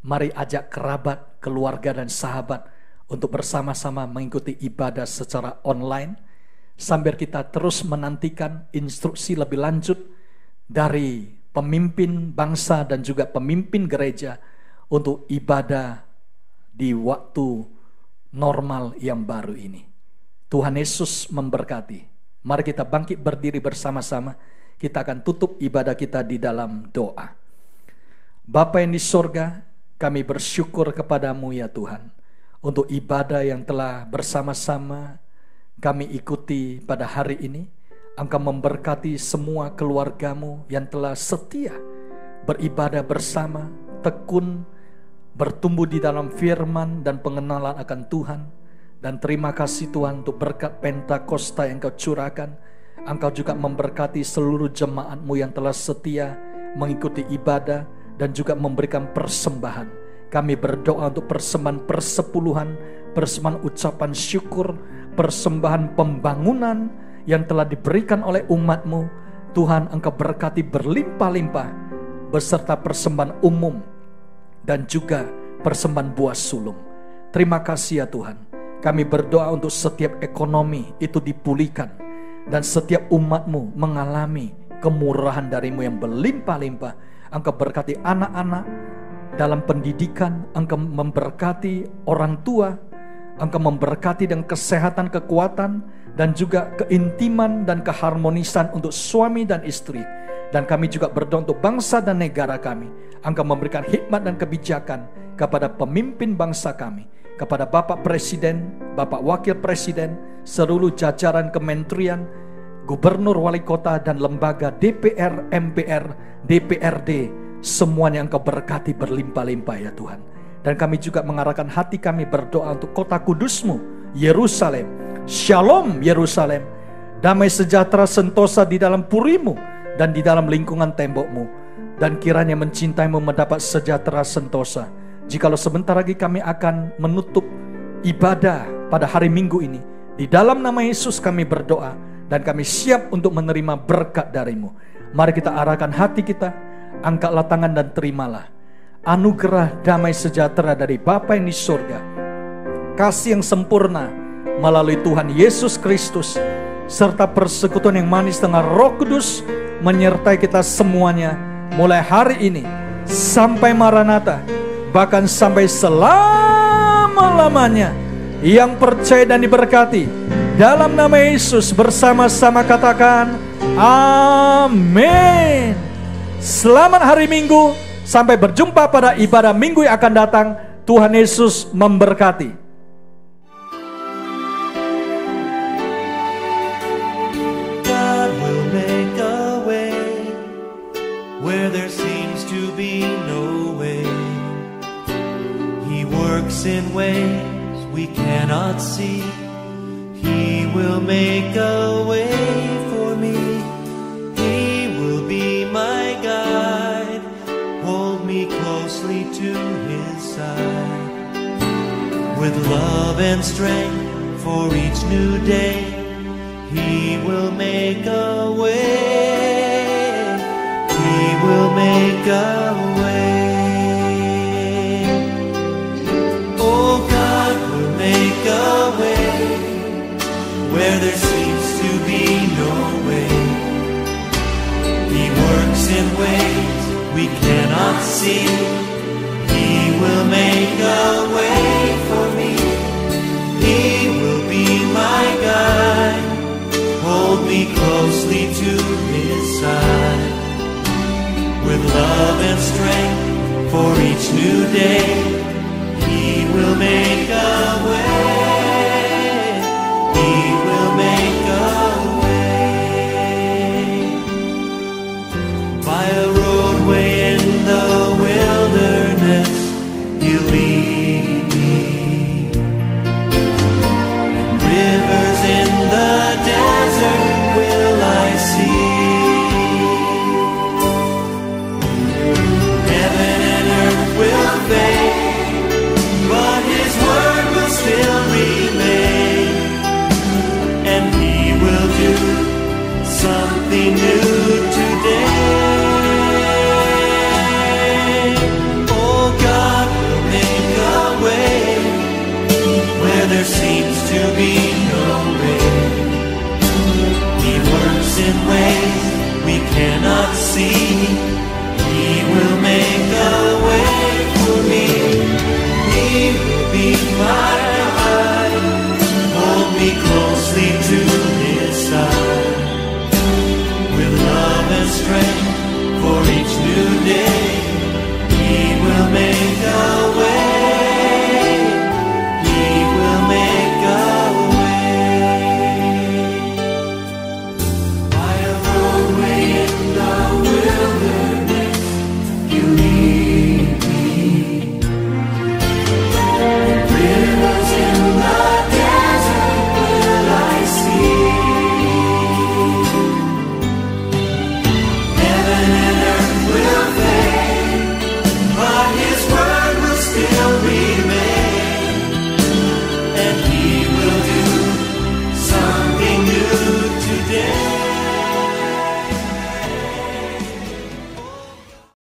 A: Mari ajak kerabat, keluarga dan sahabat untuk bersama-sama mengikuti ibadah secara online, sambil kita terus menantikan instruksi lebih lanjut dari pemimpin bangsa dan juga pemimpin gereja untuk ibadah di waktu normal yang baru ini. Tuhan Yesus memberkati. Mari kita bangkit berdiri bersama-sama. Kita akan tutup ibadah kita di dalam doa. Bapa yang di sorga, kami bersyukur kepadamu ya Tuhan, untuk ibadah yang telah bersama-sama kami ikuti pada hari ini. Engkau memberkati semua keluargamu yang telah setia beribadah bersama, tekun, bertumbuh di dalam firman dan pengenalan akan Tuhan. Dan terima kasih Tuhan untuk berkat Pentakosta yang Kau curahkan. Engkau juga memberkati seluruh jemaat-Mu yang telah setia mengikuti ibadah dan juga memberikan persembahan. Kami berdoa untuk persembahan persepuluhan, persembahan ucapan syukur, persembahan pembangunan yang telah diberikan oleh umat-Mu. Tuhan, Engkau berkati berlimpah-limpah beserta persembahan umum dan juga persembahan buah sulung. Terima kasih ya Tuhan. Kami berdoa untuk setiap ekonomi itu dipulihkan dan setiap umat-Mu mengalami kemurahan dari-Mu yang berlimpah-limpah. Engkau berkati anak-anak dalam pendidikan, Engkau memberkati orang tua, Engkau memberkati dengan kesehatan, kekuatan, dan juga keintiman dan keharmonisan untuk suami dan istri. Dan kami juga berdoa untuk bangsa dan negara kami. Engkau memberikan hikmat dan kebijakan kepada pemimpin bangsa kami, kepada Bapak Presiden, Bapak Wakil Presiden, seluruh jajaran kementerian, gubernur, wali kota, dan lembaga DPR, MPR, DPRD, semuanya Engkau berkati berlimpah-limpah ya Tuhan. Dan kami juga mengarahkan hati kami berdoa untuk kota kudus-Mu, Yerusalem. Shalom Yerusalem, damai sejahtera sentosa di dalam puri-Mu dan di dalam lingkungan tembok-Mu. Dan kiranya mencintai-Mu mendapat sejahtera sentosa. Jikalau sebentar lagi kami akan menutup ibadah pada hari Minggu ini, di dalam nama Yesus kami berdoa dan kami siap untuk menerima berkat dari-Mu. Mari kita arahkan hati kita, angkatlah tangan dan terimalah anugerah damai sejahtera dari Bapa yang di surga, kasih yang sempurna melalui Tuhan Yesus Kristus, serta persekutuan yang manis dengan Roh Kudus menyertai kita semuanya mulai hari ini sampai Maranatha, bahkan sampai selama-lamanya. Yang percaya dan diberkati dalam nama Yesus bersama-sama katakan amin. Selamat hari Minggu, sampai berjumpa pada ibadah Minggu yang akan datang. Tuhan Yesus memberkati.
F: God will make a way where there seems to be no way. He works in ways we cannot see. He will make a way for me. He will be my guide, hold me closely to His side. With love and strength for each new day, He will make a way. He will make a way. Oh, God will make a way where there seems to be no way. He works in ways we cannot see. He will make a way for me. He will be my guide, hold me closely to His side. With love and strength for each new day,